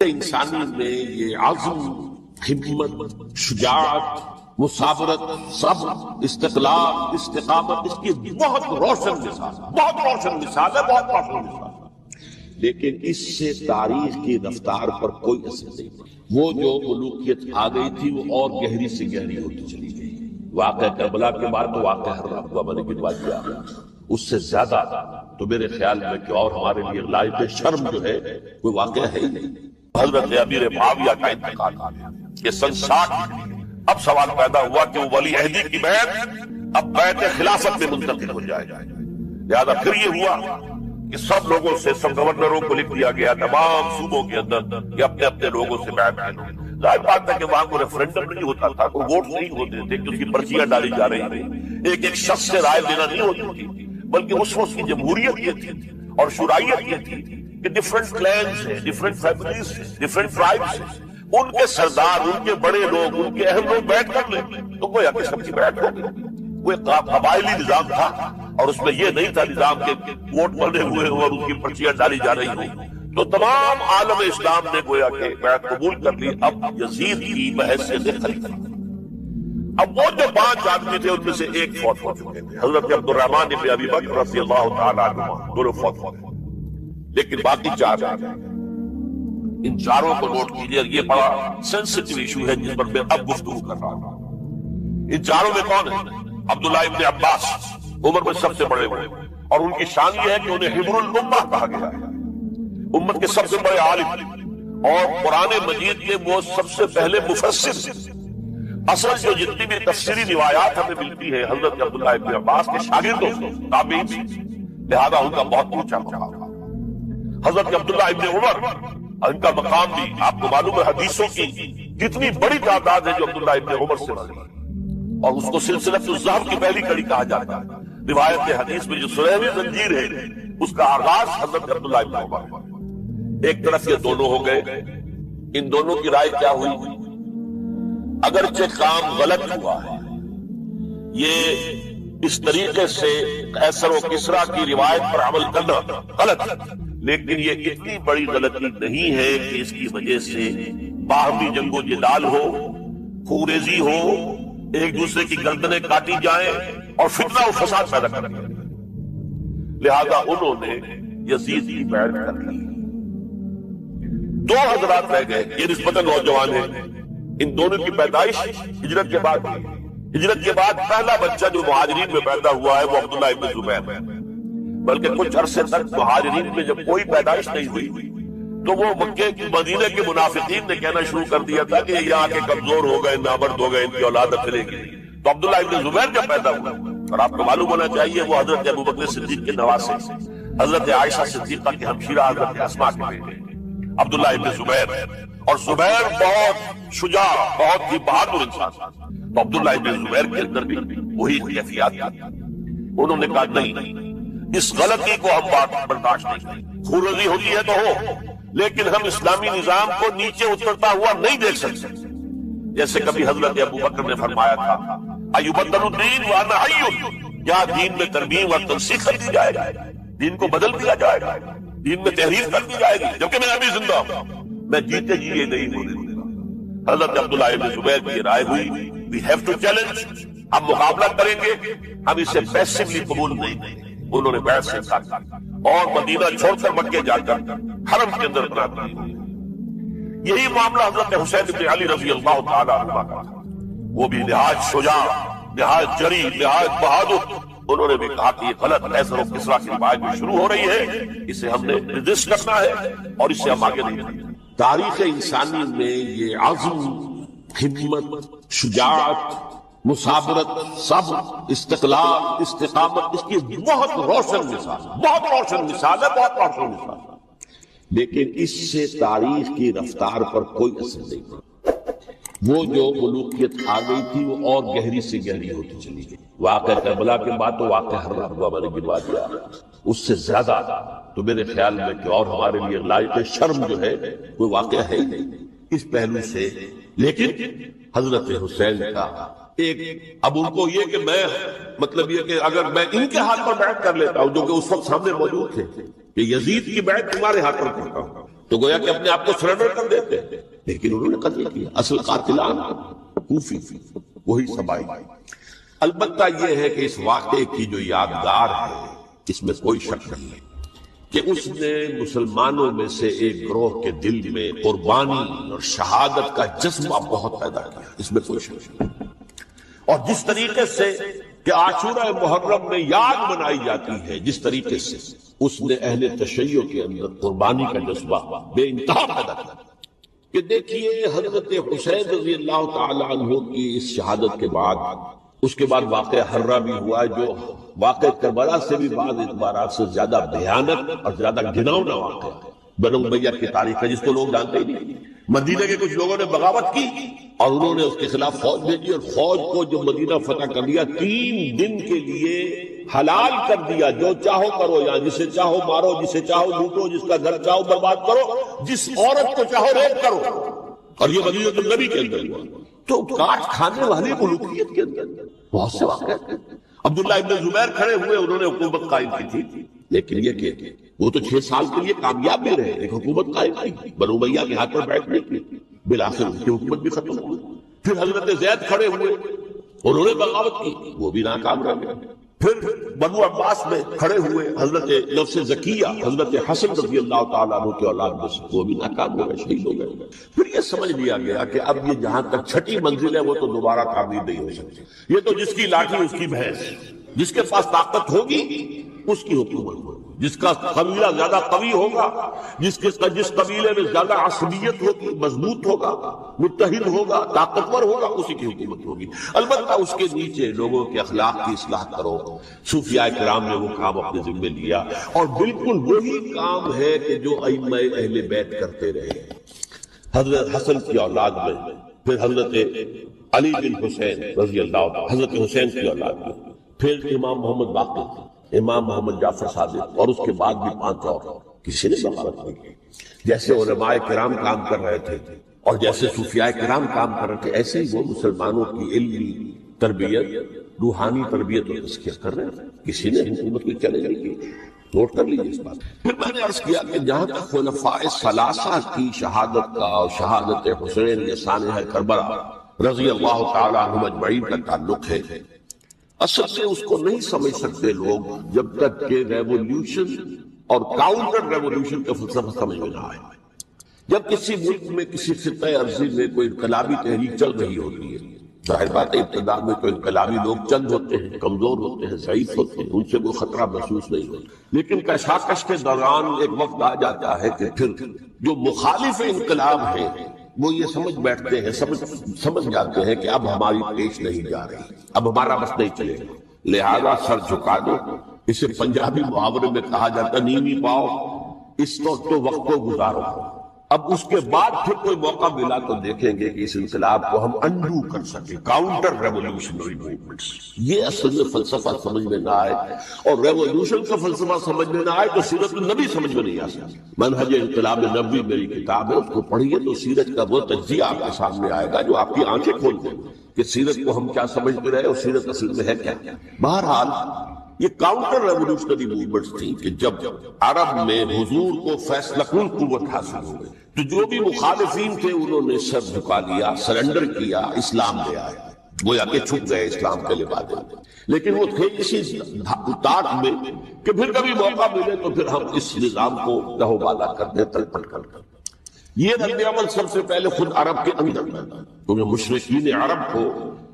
انسانی میں یہ عزم، ہمت، شجاعت، مثابرت، صبر، استقلال، استقامت، اس کی بہت روشن مثال، بہت روشن مثال ہے، بہت روشن مثال ہے۔ لیکن اس سے تاریخ کی رفتار پر کوئی اثر نہیں پڑا۔ وہ جو ملوکیت آ گئی تھی وہ اور گہری سے گہری ہوتی چلی گئی۔ واقعہ کربلا کے بعد تو واقعہ ہر ہوا میں نے گنوا دیا، اس سے زیادہ تو میرے خیال میں کہ اور ہمارے لیے لائق شرم جو ہے کوئی واقعہ ہے ہی نہیں۔ حضرت امیر معاویہ کا انتقال یہ سن 60۔ اب سوال پیدا ہوا کہ وہ ولی عہدی کی بیعت اب بیعت خلافت میں منتقل ہو جائے گا۔ لہذا پھر یہ ہوا کہ سب لوگوں سے، سب گورنروں کو لکھ دیا گیا تمام صوبوں کے اندر کہ اپنے اپنے لوگوں سے بیعت لے لو۔ ظاہر بات ہے کہ وہاں کو ریفرنڈم نہیں ہوتا تھا، کوئی ووٹ نہیں ہوتے تھے کہ اس کی پرچیاں ڈالی جا رہی تھیں، ایک ایک شخص سے رائے لینا نہیں ہوتی تھی، بلکہ اس وقت کی جمہوریت یہ تھی اور شورائیت یہ تھی کہ ڈفرنٹ کلینز ہیں، ڈفرنٹ فیملیز ہیں، ڈفرنٹ ٹرائبس ہیں، ان کے سردار، ان کے بڑے لوگ، ان کے اہم لوگ بیعت کر لیں تو گویا کہ سب کی بیعت ہو گئی۔ وہ ایک قبائلی نظام تھا اور اس میں یہ نہیں تھا نظام کے ووٹ بنے ہوئے اور ان کی پرچیاں ڈالی جا رہی ہوں۔ تو تمام عالم اسلام نے گویا کہ بیعت قبول کر لی۔ اب یزید کی بحیثیت خلیفہ، اب وہ جو 5 آدمی تھے ان میں سے ایک فوت ہو چکے تھے، حضرت عبد الرحمن بن ابی بکر رضی اللہ تعالیٰ عنہ، دونوں فوت ہو گئے، لیکن باقی 4 ان چاروں کو نوٹ کیجیے۔ یہ بڑا سینسٹیو ایشو ہے جس پر میں اب گفتگو کر رہا ہوں۔ ان چاروں میں کون ہے؟ عبداللہ ابن عباس، عمر میں سب سے بڑے ہوئے، اور ان کی شان یہ ہے کہ انہیں حبر الامہ کہا گیا ہے، امت کے سب سے بڑے عالم، اور قرآن مجید کے وہ سب سے پہلے مفسر۔ اصل جو جتنی بھی تفسیری روایات ہمیں ملتی ہے حضرت عبداللہ ابن عباس کے شاگردوں سے، تابعین سے، لہذا ان کا بہت اونچا مقام۔ حضرت عبداللہ ابن عمر، ان کا مقام بھی آپ کو معلوم ہے، حدیثوں کی کتنی بڑی تعداد ہے جو عبداللہ ابن عمر سے ملی، اور اس کو سلسلۃ الذہب کی پہلی کڑی کہا جاتا ہے۔ روایت حدیث میں جو سلہوی زنجیر ہے اس کا آغاز حضرت عبداللہ ابن عمر۔ ایک طرف یہ دونوں ہو گئے، ان دونوں کی رائے کیا ہوئی؟ اگرچہ کام غلط ہوا ہے، یہ اس طریقے سے قیصر و کسریٰ کی روایت پر عمل کرنا غلط ہے، لیکن یہ اتنی بڑی غلطی نہیں ہے کہ اس کی وجہ سے باہمی جنگ و جدال ہو، خوریزی ہو، ایک دوسرے کی گردنیں کاٹی جائیں اور فتنہ و فساد پیدا کر دیا۔ لہذا انہوں نے یزید کی بیعت کر لی۔ 2 حضرات رہ گئے، یہ نسبتاً نوجوان ہیں، ان دونوں کی پیدائش ہجرت کے بعد ہوئی۔ ہجرت کے بعد پہلا بچہ جو مہاجرین میں پیدا ہوا ہے وہ عبداللہ ابن زبیر ہے، بلکہ کچھ عرصے تک مہاجرین میں جب کوئی پیدائش نہیں ہوئی تو وہ مکے مدینے کے منافقین نے کہنا شروع کر دیا تھا کہ یہاں کے کمزور ہو گئے، نامرد ہو گئے، ان کی اولاد پھرے گی۔ تو عبداللہ ابن زبیر جب پیدا ہوا، اور آپ کو معلوم ہونا چاہیے وہ حضرت ابوبکر صدیق کے نواسے، حضرت عائشہ صدیقہ کے ہمشیرہ حضرت اسماء کے بیٹے عبداللہ ابن زبیر، اور زبیر بہت شجاع، بہت ہی بہادر انسان تھا۔ تو عبداللہ ابن زبیر کے اندر بھی وہی کیفیات تھی۔ انہوں نے کہا نہیں، اس غلطی کو ہم برداشت نہیں کریں، خوریزی ہوتی ہے تو ہو، لیکن ہم اسلامی نظام کو نیچے اترتا ہوا نہیں دیکھ سکتے۔ جیسے کبھی حضرت ابوبکر نے فرمایا تھا ایبدل الدین وانا حی، کیا دین میں ترمیم اور تنسیخ کر دی جائے گا، دین کو بدل دیا جائے گا، دین میں تحریف کر دی جائے گی، جبکہ میں ابھی زندہ ہوں، میں جیتے جی یہ نہیں ہونے دوں گا۔ حضرت عبداللہ ابن زبیر کی رائے ہوئی we have to challenge، ہم مقابلہ کریں گے، ہم اسے پیسively قبول نہیں کریں گے۔ انہوں نے بیعت سے انکار اور مدینہ چھوڑ کر مکے جا کر حرم کے اندر بنا دی۔ یہی معاملہ حضرت حسین بن علی رضی اللہ تعالیٰ عنہ کا تھا، وہ بھی نہایت شجاع، نہایت جری، نہایت بہادر۔ انہوں نے بھی کہا کہ یہ غلط قیصر و کسریٰ کی روایت بھی شروع ہو رہی ہے، اسے ہم نے ریزسٹ کرنا ہے اور اسے ہم آگے نہیں کریں۔ تاریخ انسانی میں یہ عزم، ہمت، شجاعت، مثابرت، صبر، استقلال، استقامت، اس کی بہت روشن مثال، بہت روشن مثال ہے، بہت روشن مثال ہے، لیکن اس سے تاریخ کی رفتار پر کوئی اثر نہیں پڑا۔ وہ جو ملوکیت آ گئی تھی وہ اور گہری سے گہری ہوتی چلی گئی۔ واقعہ کربلا کے بعد تو واقعہ ہر ہوا میں نے گنوا دیا، اس سے زیادہ تو میرے خیال میں کہ اور ہمارے لیے لائق شرم جو ہے کوئی واقعہ ہے ہی نہیں اس پہلو سے۔ لیکن حضرت حسین کا ایک اب ان کو یہ کہ میں مطلب یہ کہ اگر میں ان کے ہاتھ پر بیعت کر لیتا ہوں جو کہ اس وقت سامنے موجود تھے کہ یزید کی بیعت تمہارے ہاتھ پر کرتا ہوں، تو گویا کہ اپنے آپ کو سرنڈر کر دیتے، لیکن انہوں نے قتل کیا اصل قاتلان کوفی وہی سبائی۔ البتہ یہ ہے کہ اس واقعے کی جو یادگار ہے اس میں کوئی شک نہیں ہے کہ اس نے مسلمانوں میں سے ایک گروہ کے دل میں قربانی اور شہادت کا جذبہ بہت پیدا کیا، اس میں کوئی شک نہیں۔ اور جس طریقے سے کہ عاشورہ محرم میں یاد منائی جاتی ہے، جس طریقے سے اس نے اہل تشیع کے اندر قربانی کا جذبہ بے انتہا پیدا کیا کہ دیکھیے حضرت حسین رضی اللہ تعالی عنہ کی اس شہادت کے بعد اس کے بعد واقعہ حرہ بھی ہوا ہے، جو واقعہ کربلا سے بھی بعض اعتبارات سے زیادہ بھیانک اور زیادہ گھناؤنا واقعہ ہے بنو امیہ کی تاریخ ہے، جس کو لوگ جانتے ہی نہیں۔ مدینہ کے کچھ لوگوں نے بغاوت کی اور انہوں نے اس کے خلاف فوج بھیجی، اور فوج کو جو مدینہ فتح کر لیا 3 دن کے لیے حلال کر دیا، جو چاہو کرو، یہاں جسے چاہو مارو، جسے چاہو لوٹو، جس کا گھر چاہو برباد کرو، جس عورت کو چاہو ریپ کرو، اور یہ مدینہ النبی کے اندر ہوا۔ تو کاٹ کھانے والی ملوکیت کے اندر بہت سے واقعات ہیں۔ عبداللہ ابن زبیر کھڑے ہوئے، انہوں نے حکومت قائم کی تھی، لیکن یہ کہ وہ تو 6 سال کے لیے کامیاب بھی رہے، ایک حکومت قائم کی، بنو امیہ کے ہاتھ پر بیٹھ نہیں کی، بالآخر ان کی حکومت بھی ختم ہوئی۔ پھر حضرت زید کھڑے ہوئے، انہوں نے بغاوت کی، وہ بھی ناکام رہ گئے۔ پھر بنو عباس میں کھڑے ہوئے حضرت نفس زکیہ، حضرت حسن رضی اللہ تعالیٰ عنہ کے اولاد میں سے، وہ بھی ناکام ہو گئے، شہید ہو گئے۔ پھر یہ سمجھ لیا گیا کہ اب یہ جہاں تک 6ٹھی منزل ہے وہ تو دوبارہ تعمیر نہیں ہو سکتی، یہ تو جس کی لاٹھی اس کی بھینس، جس کے پاس طاقت ہوگی اس کی حکومت ہوگی، جس کا قبیلہ زیادہ قوی ہوگا، جس قبیلے میں زیادہ عصبیت ہوگی، مضبوط ہوگا، متحد ہوگا، طاقتور ہوگا، اسی کی حکومت ہوگی۔ البتہ اس کے نیچے لوگوں کے اخلاق کی اصلاح کرو۔ صوفیاء کرام نے وہ کام اپنے ذمہ لیا، اور بالکل وہی کام ہے کہ جو ائمہ اہل بیت کرتے رہے۔ حضرت حسن کی اولاد میں، پھر حضرت علی بن حسین رضی اللہ عنہ، حضرت حسین کی اولاد میں، پھر امام محمد باقر، امام محمد جعفر صادق، اور اس کے بعد بھی 5 اور کسی نے بغاوت نہیں کی۔ جیسے علماء کرام کام کر رہے تھے اور جیسے صوفیاء کرام کام کر رہے تھے، ایسے ہی وہ مسلمانوں کی علمی تربیت، روحانی تربیت اور تزکیہ کر رہے تھے، کسی نے حکومت کی چیلنج نہیں کی۔ نوٹ کر لیجیے اس بات۔ پھر میں نے عرض کیا کہ جہاں تک خلفاء ثلاثہ کی شہادت کا اور شہادت حسین سانحہ کربلا رضی اللہ تعالی عنہم اجمعین کا تعلق ہے، اصل سے اس کو نہیں سمجھ سکتے لوگ جب تک کہ ریولیوشن اور کاؤنٹر ریولیوشن کا فلسفہ سمجھ میں نہ آئے۔ جب کسی ملک میں کسی خطہ ارضی میں کوئی انقلابی تحریک چل رہی ہوتی ہے، ظاہر بات ہے ابتدا میں تو انقلابی لوگ چند ہوتے ہیں، کمزور ہوتے ہیں، ضعیف ہوتے ہیں، ان سے کوئی خطرہ محسوس نہیں ہوتا، لیکن کشاکش کے دوران ایک وقت آ جاتا ہے کہ پھر جو مخالف انقلاب ہیں وہ یہ سمجھ بیٹھتے ہیں، سمجھ جاتے ہیں کہ اب ہماری پیش نہیں جا رہی، اب ہمارا بس نہیں چلے گا، لہذا سر جھکا دو۔ اسے پنجابی محاورے میں کہا جاتا نیوی پاؤ، اس تو وقت کو گزارو۔ اب اس کے بعد پھر کوئی موقع ملا تو دیکھیں گے کہ اس انقلاب کو ہم انڈو کر سکیں، کاؤنٹر ریولیوشنری موومنٹس۔ یہ اصل میں فلسفہ سمجھ میں نہ آئے، اور ریولیوشن کا فلسفہ سمجھ میں نہ آئے تو سیرت النبی سمجھ میں نہیں آ سکتی۔ منہج انقلاب نبوی میری کتاب ہے، اس کو پڑھیے تو سیرت کا وہ تجزیہ آپ کے سامنے آئے گا جو آپ کی آنکھیں کھول دے گا کہ سیرت کو ہم کیا سمجھتے رہے اور سیرت اصل میں ہے کیا۔ بہرحال یہ کاؤنٹر ریولیوشنری موومنٹس تھیں کہ جب عرب میں حضور کو فیصلہ کن قوت حاصل ہو گئی تو جو بھی مخالفین تھے انہوں نے سر جھکا لیا، سرنڈر کیا، اسلام لے آئے، گویا کہ چھپ گئے اسلام کے لباس میں۔ لیکن وہ تھے اسی تاک میں کہ پھر کبھی موقع ملے تو پھر ہم اس نظام کو لہو بالا کر دیں، تلپٹ کر دیں۔ یہ رد عمل سب سے پہلے خود عرب کے اندر پیدا، کیونکہ مشرکین عرب کو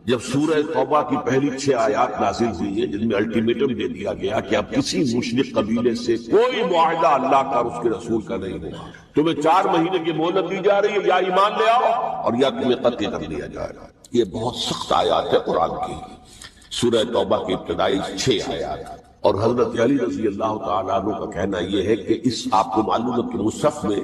جب سورہ توبہ کی پہلی 6 آیات نازل ہوئی ہیں جن میں الٹیمیٹم دے دیا گیا کہ اب کسی مشرک قبیلے سے کوئی معاہدہ اللہ کا اور اس کے رسول کا نہیں ہوگا، تمہیں 4 مہینے کی مہلت دی جا رہی ہے، یا ایمان لے آؤ اور یا تمہیں قتل کر دیا جائے گا۔ یہ بہت سخت آیات ہے قرآن کی، سورہ توبہ کی ابتدائی 6 آیات۔ اور حضرت علی رضی اللہ تعالیٰ عنہ کا کہنا یہ ہے کہ اس آپ کو معلوم ہے کہ مصحف میں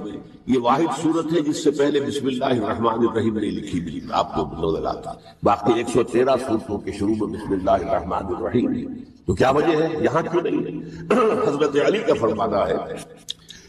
یہ واحد صورت ہے جس سے پہلے بسم اللہ الرحمن الرحیم نہیں لکھی بھی، آپ کو نظر آتا، باقی 113 صورتوں کے شروع میں بسم اللہ الرحمن الرحیم۔ تو کیا وجہ ہے، یہاں کیوں نہیں ہے؟ حضرت علی کا فرمانا ہے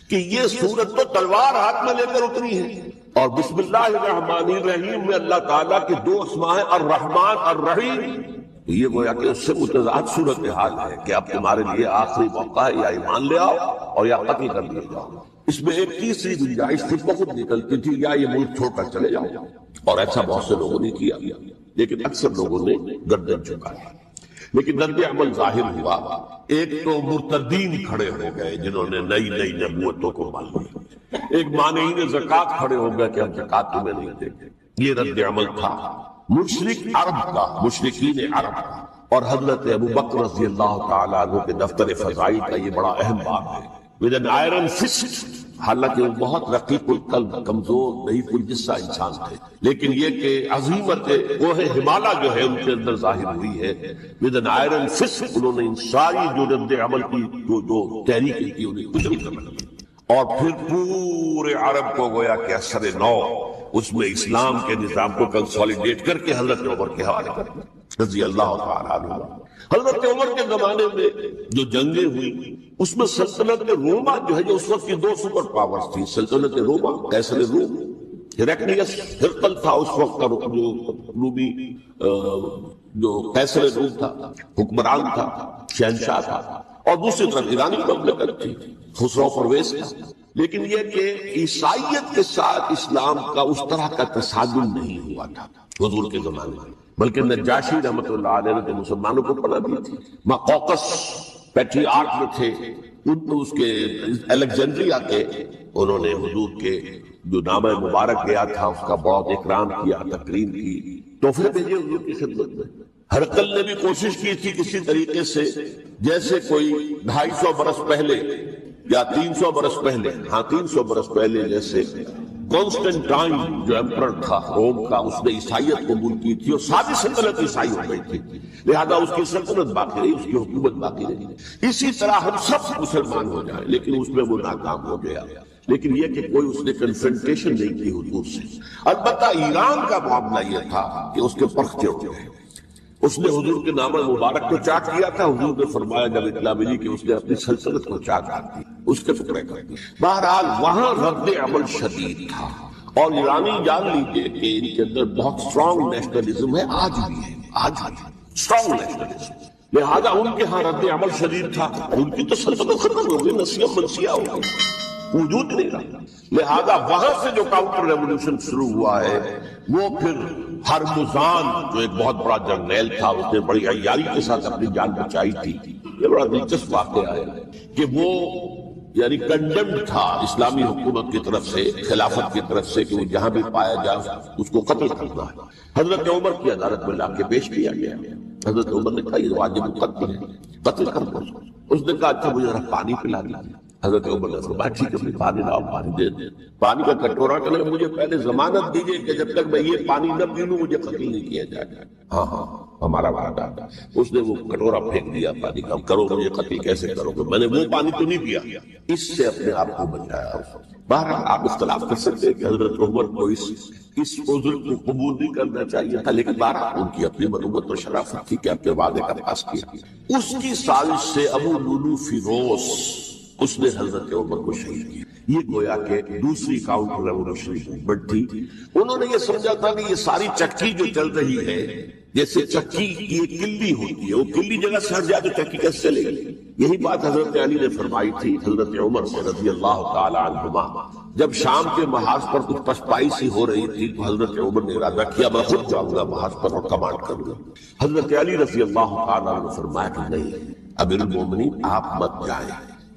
کہ یہ سورت تو تلوار ہاتھ میں لے کر اتری ہے، اور بسم اللہ الرحمن الرحیم میں اللہ تعالیٰ کے دو اسماء ہیں، الرحمن الرحیم. یہ گویا کہ اس سے متضاد صورتحال ہے کہ اب تمہارے لیے آخری موقع ہے، یا ایمان لے آؤ اور یا قتل کر دیے جاؤ. اس میں ایک تیسری گنجائش تھی، بہت نکلتی تھی، یا یہ ملک چھوڑ کر چلے جاؤ، اور ایسا بہت سے لوگوں نے کیا، لیکن اکثر لوگوں نے گردن جھکائی. لیکن رد عمل ظاہر ہوا. ایک تو مرتدین کھڑے ہو گئے جنہوں نے نئی نئی نبوتوں کو مان لیا، ایک مانعین زکوٰۃ کھڑے ہو گئے کہ ہم زکوٰۃ تمہیں نہیں دیں گے. یہ رد عمل تھا مشرک عرب کا، مشرکین عرب کا. اور حضرت ابو بکر رضی اللہ تعالیٰ عنہ کے دفتر فضائل کا یہ بڑا اہم باب ہے. ود این آئرن فسٹ، حالانکہ وہ بہت رقیق القلب، کمزور ضعیف الجسہ انسان تھے، لیکن یہ کہ عظیمت کوہ ہمالا جو ہے ان کے اندر ظاہر ہوئی ہے. ود این آئرن فسٹ انہوں نے ان ساری جو رد عمل کی جو تحریکیں کی انہیں کچھ نہیں کرنا، اور پھر پورے عرب کو گویا کہ اثر نو اس میں اسلام کے نظام کو کنسولیڈیٹ کر کے حضرت عمر کے حوالے کر دیا رضی اللہ تعالیٰ عنہ. حضرت عمر کے زمانے میں جو جنگیں ہوئی اس میں سلطنت روما جو ہے، جو اس وقت کی دو سپر پاورز تھی، سلطنت روما قیصر روم، ہیرقلیس ہرقل تھا اس وقت کا جو رومی جو قیصر روم تھا، حکمران تھا، شہنشاہ تھا، اور دوسری طرف ایرانی مملکت تھی، خسرو پرویز تھا. لیکن یہ کہ عیسائیت کے ساتھ اسلام کا اس طرح کا تصادم نہیں ہوا تھا حضور کے زمانے میں، بلکہ نجاشی رحمۃ اللہ علیہ نے مسلمانوں کو پناہ دی تھی. مقوقس پیٹریارک میں تھے، اس کے الیگزینڈریا کے، انہوں نے حضور کے جو نامہ مبارک گیا تھا اس کا بہت اکرام کیا، تکریم کی، تحفے بھیجے حضور کی خدمت میں. ہرقل نے بھی کوشش کی تھی کسی طریقے سے، جیسے کوئی 250 برس پہلے یا 300 برس پہلے، 300 برس پہلے، جیسے کانسٹنٹائن جو ایمپرر تھا روم کا، اس نے عیسائیت قبول کی تھی اور ساری سلطنت عیسائی ہو گئی تھی، لہذا اس کی سلطنت باقی رہی، اس کی حکومت باقی رہی. اسی طرح ہم سب مسلمان ہو جائیں، لیکن اس میں وہ ناکام ہو گیا. لیکن یہ کہ کوئی اس نے کنفرنٹیشن نہیں کی حضور سے. البتہ ایران کا معاملہ یہ تھا کہ اس کے پرخچے ہو گئے. اس نے حضور کے نامہ مبارک کو چاک کیا تھا، حضور نے فرمایا جب اطلاع ملی کہ اس نے اپنی سلطنت کو چاک کر دی، اس کے ٹکڑے کر دی. بہرحال وہاں رد عمل شدید تھا، اور ایرانی جان لیجیے کہ ان کے اندر بہت اسٹرانگ نیشنلزم ہے، آج بھی ہے، آج بھی اسٹرانگ نیشنلزم. لہذا ان کے ہاں رد عمل شدید تھا، ان کی تو سلطنت ختم ہو گئی، نسیہ منسیہ ہو گئی، وجود نہیں رہا. لہذا وہاں سے جو کاؤنٹر ریولوشن شروع ہوا ہے وہ پھر ہرمزان جو ایک بہت بڑا جرنیل تھا، اس نے بڑی عیاری کے ساتھ اپنی جان بچائی تھی. یہ بڑا دلچسپ واقعہ ہے کہ وہ یعنی کنڈمڈ تھا اسلامی حکومت کی طرف سے، خلافت کی طرف سے، کہ وہ جہاں بھی پایا جائے اس کو قتل کرنا ہے. حضرت عمر کی عدالت میں لا کے پیش کیا گیا. حضرت عمر نے کہا یہ واجب قتل ہے، قتل کر دو. اس نے کہا اچھا مجھے ذرا پانی پلا دیجیے. حضرت عمر نے فرمایا ٹھیک ہے، پانی لاؤ، پانی دے دیں. پانی کا کٹورا کرے، مجھے پہلے ضمانت دیجیے کہ جب تک میں یہ پانی نہ پی لوں مجھے قتل نہیں کیا جائے گا. ہاں ہمارا وعدہ. اس نے وہ کٹورا پھینک دیا پانی کا. کرو مجھے قتل کیسے کرو گے، میں نے وہ پانی تو نہیں پیا. اس سے اپنے آپ کو بچایا. بہرحال آپ اختلاف کر سکتے ہیں کہ حضرت عمر کو اس عذر کو قبول نہیں کرنا چاہیے تھا، لیکن بہرحال ان کی اپنی مروت و شرافت تھی کہ اپنے وعدے کا پاس کیا. اس کی سازش سے ابو لولو فیروز اس نے حضرت عمر کو شہید کیا. یہ گویا کہ دوسری کاؤنٹر ریولوشنری موومنٹ تھی. انہوں نے یہ سمجھا تھا کہ یہ ساری چکی جو چل رہی ہے، جیسے چکی کی ایک کلی ہوتی ہے، وہ کلی جگہ سے ہٹ جائے تو چکی کیسے چلے گی. یہی بات حضرت علی نے فرمائی تھی حضرت عمر سے رضی اللہ تعالی عنہما. جب شام کے محاذ پر کچھ پسپائی سی ہو رہی تھی تو حضرت عمر نے ارادہ کیا میں خود جاؤں گا محاذ پر اور کمانڈ کروں گا. حضرت علی رضی اللہ تعالی عنہ نے فرمایا کہ نہیں امیر المومنین آپ مت جائیں،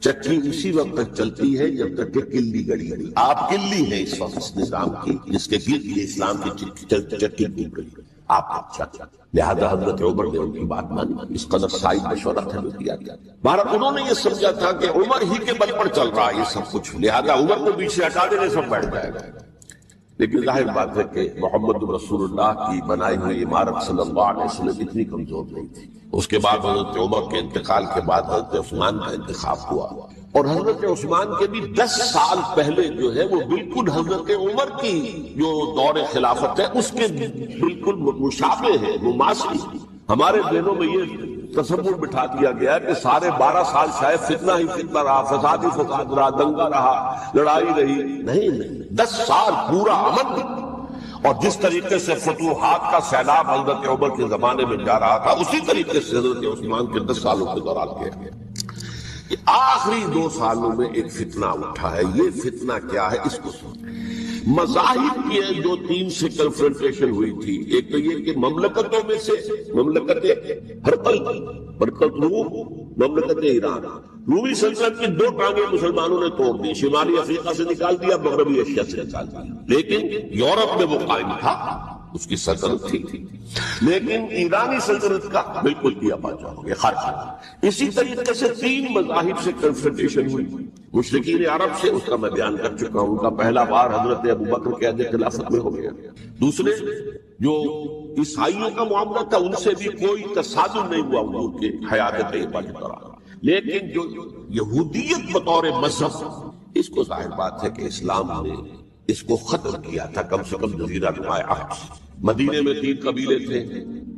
چکی اسی وقت تک چلتی ہے جب تک کہ کلی گڑی ہے. آپ کلی ہیں اس وقت اس نظام کی جس کے گرد یہ اسلام کی چکی گھوم رہی ہے، آپ اچھا. لہذا حضرت عمر نے ان کی بات مانی. اس قدر سائد مشورت ہے کیا. بہرحال انہوں نے یہ سمجھا تھا کہ عمر ہی کے بل پر چل رہا ہے یہ سب کچھ، لہذا عمر کو پیچھے ہٹا دینے سب بیٹھ جائے گا. لیکن ظاہر بات ہے کہ محمد رسول اللہ کی بنائی ہوئی عمارت صلی اللہ علیہ وسلم اتنی کمزور نہیں تھی. اس کے بعد حضرت عمر کے انتقال کے بعد حضرت عثمان کا انتخاب ہوا، اور حضرت عثمان کے بھی 10 سال پہلے جو ہے وہ بالکل حضرت عمر کی جو دور خلافت ہے اس کے بالکل مشابہ ہے، مماثل. ہمارے ذہنوں میں یہ تصور بٹھا دیا گیا کہ سارے 12 سال شاید فتنہ ہی فتنہ رہا، فساد ہی فساد رہا، دنگا رہا، لڑائی رہی. نہیں، 10 سال پورا امن. اور جس طریقے سے فتوحات کا سیلاب حضرت عمر کے زمانے میں جا رہا تھا، اسی طریقے سے حضرت عثمان کے 10 سالوں کے دوران کیا گیا. آخری 2 سالوں میں ایک فتنہ اٹھا ہے. یہ فتنہ کیا ہے؟ اس کو مذاہب کی 2-3 سے کنفرنٹیشن ہوئی تھی. ایک تو یہ کہ مملکتوں میں سے مملکت ہرقل، برکت روم، مملکت ایران. رومی سلطنت کی 2 ٹانگیں مسلمانوں نے توڑ دی، شمالی افریقہ سے نکال دیا، مغربی ایشیا سے نکال دیا. لیکن یورپ میں وہ قائم تھا، اس کی سلطنت تھی. لیکن ایرانی سلطنت کا بالکل کیا پاچا ہو گیا، خارج. اسی طریقے سے 3 مذاہب سے کنفرنٹیشن ہوئی. مشرکین عرب سے، اس کا میں بیان کر چکا ہوں، ان کا پہلا وار حضرت ابوبکر کے عہد خلافت میں ہو گیا. دوسرے جو عیسائیوں کا معاملہ تھا، ان سے بھی کوئی تصادم نہیں ہوا حضور کے حیات طیبہ کے دوران. لیکن جو یہودیت بطور مذہب، اس کو ظاہر بات ہے کہ اسلام نے اس کو ختم کیا تھا. کم سے کم جزیرہ نمائے عرب، مدینے میں 3 قبیلے تھے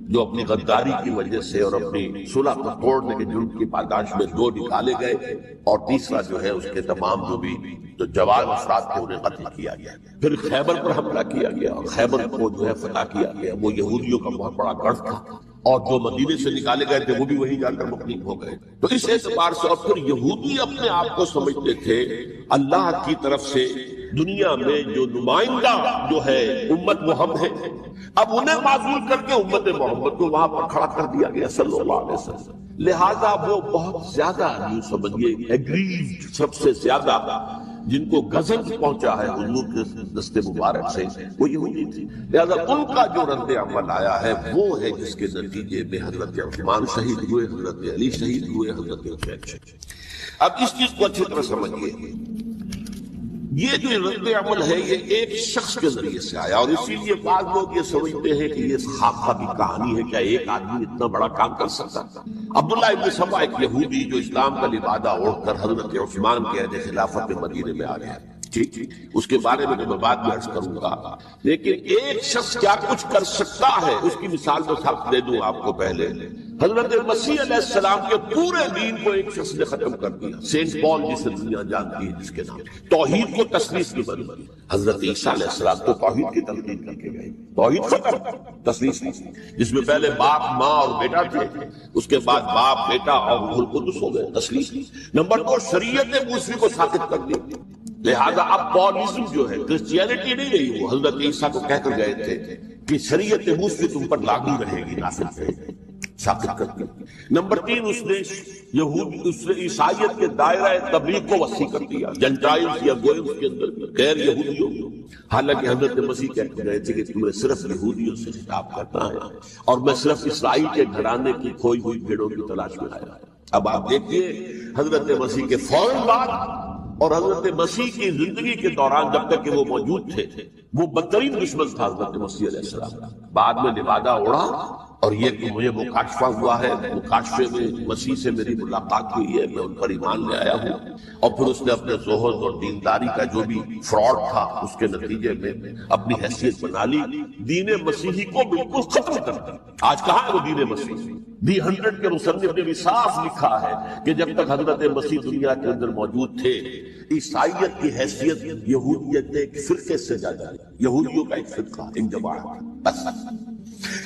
جو اپنی غداری کی وجہ سے اور اپنی صلح کو توڑنے کے جرم کی پاداش میں 2 نکالے گئے، اور تیسرا جو ہے اس کے تمام جو جوان افراد تھے انہیں قتل کیا گیا. پھر خیبر پر حملہ کیا گیا اور خیبر کو جو ہے فتح کیا گیا. وہ یہودیوں کا بہت بڑا گڑھ تھا، اور جو مدینے سے نکالے گئے تھے وہ بھی وہیں جا کر مقیم ہو گئے. تو اس اعتبار سے، اور پھر یہودی اپنے آپ کو سمجھتے تھے اللہ کی طرف سے دنیا میں جو نمائندہ جو ہے امت محمد ہے، اب انہیں معزول کر کے امت محمد کو وہاں پر کھڑا کر دیا گیا صلی اللہ علیہ وسلم. لہذا وہ بہت زیادہ یوں سمجھیے ایگریوڈ، سب سے زیادہ جن کو غضب پہنچا ہے حضور کے دست مبارک سے، وہ یہودی تھی. لہذا ان کا جو رد عمل آیا ہے وہ ہے جس کے نتیجے میں حضرت عثمان شہید ہوئے، حضرت علی شہید ہوئے، حضرت حسین شہید. اب اس چیز کو اچھی طرح سمجھیے، یہ جو رد عمل ہے یہ ایک شخص کے ذریعے سے آیا، اور اسی لیے بعض لوگ یہ سمجھتے ہیں کہ یہ خاکہ کی کہانی ہے. کیا ایک آدمی اتنا بڑا کام کر سکتا تھا؟ عبداللہ ابن سبا، ایک یہودی جو اسلام کا لبادہ اوڑھ کر حضرت عثمان کے عہد خلافت میں مدینے میں آ گیا. ٹھیک، اس کے بارے میں میں بعد میں عرض کروں گا. لیکن ایک شخص کیا کچھ کر سکتا ہے، اس کی مثال میں سب دے دوں آپ کو. پہلے حضرت مسیح علیہ السلام کے پورے دین کو ایک شخص نے ختم کر دیا. سینٹ پال جسے دنیا جانتی ہے، جس کے نام توحید کو تسلیث کی بنی. حضرت عیسیٰ علیہ السلام تو توحید کی تلقین کر کے گئے، توحید ختم، تسلیث جس میں پہلے باپ ماں اور بیٹا تھے، اس کے بعد باپ بیٹا اور روح القدس ہو گئے، تسلیث. نمبر 2، شریعت موسوی کو ساقط کر دی. لہذا اب پالزم جو ہے، کرسچینٹی نہیں رہی. وہ حضرت عیسیٰ کو کہہ کر گئے تھے کہ شریعت موسوی تم پر لاگو رہے گی، نافذ رہے گی، ساقط کر دی. نمبر 3، اس نے عیسائیت کے دائرہ تبلیغ کو وسیع کر دیا، جنٹائلز یا گوئنز کے اندر غیر یہودیوں. حالانکہ حضرت مسیح کہہ رہے تھے کہ تمہیں صرف یہودیوں سے خطاب کرنا ہے، اور میں صرف اسرائیل کے گھرانے کی کھوئی ہوئی بھیڑوں کی تلاش میں آیا. اب آپ دیکھیے حضرت مسیح کے فوراً بعد اور حضرت مسیح کی زندگی کے دوران جب تک کہ وہ موجود تھے، وہ بدترین دشمن تھا حضرت مسیح علیہ السلام. بعد میں لبادہ اوڑھا، اور یہ کہ مجھے مکاشفہ ہوا ہے، مکاشفے میں مسیح سے میری ملاقات ہوئی ہے، میں ان پر ایمان لے آیا ہوں. اور پھر اس نے اپنے زہد اور دینداری کا جو بھی فراڈ تھا اس کے نتیجے میں اپنی حیثیت بنا لی، دین مسیحی کو بالکل ختم کر دیا. آج کہاں ہے وہ دین مسیحی؟ دی 100 کے مصنف نے بھی صاف لکھا ہے کہ جب تک حضرت مسیح دنیا کے اندر موجود تھے، عیسائیت کی حیثیت یہودیت کے ایک فرقے سے زیادہ، یہودیوں کا ایک فرقہ، ایک جماعت. بس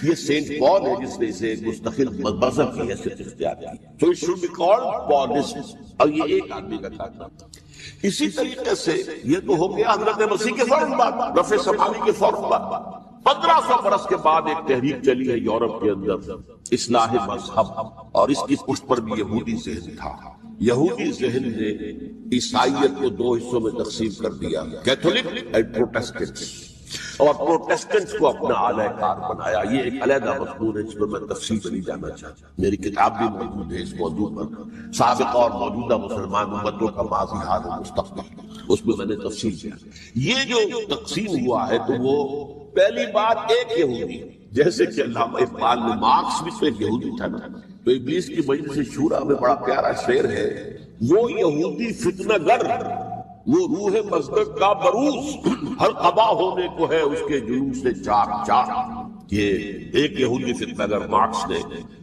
یہ سینٹ پال ہے جس نے اسے ایک مستقل مذہب کی حیثیت اختیار کی. تو it should be called Paulism، اور یہ ایک آدمی کا کام تھا. اسی طریقے سے یہ تو ہو گیا حضرت مسیح کے فوراً بعد، رفع سماوی کے فوراً بعد. 1500 برس کے بعد ایک تحریک چلی ہے یورپ کے اندر، اصلاح مذہب، اور اس کی پشت پر بھی یہودی ذہن تھا. یہودی ذہن نے عیسائیت کو 2 حصوں میں تقسیم کر دیا، کیتھولک اور پروٹسٹنٹس، اور پروٹسٹنٹس کو اپنا اعلی کار بنایا. یہ ایک علیحدہ مضمون ہے جس پر میں تفصیل سے نہیں جانا چاہتا. میری کتاب بھی موجود ہے اس موضوع پر، سابقہ اور موجودہ مسلمان امتوں کا ماضی، حال و مستقبل، اس میں میں نے تفصیل کیا. یہ جو تقسیم ہوا ہے تو وہ پہلی بات ایک یہودی، جیسے کہ علامہ اقبال نے، مارکس بھی تو ایک یہودی تھا نا. تو ابلیس کی مجلس شورا میں بڑا پیارا شعر ہے، وہ یہودی فتنہ گر، وہ روح مصدق کا بروز، ہر قبا ہونے کو ہے اس کے جلوس سے چار چار. یہ ایک یہودی فتنہ گر مارکس نے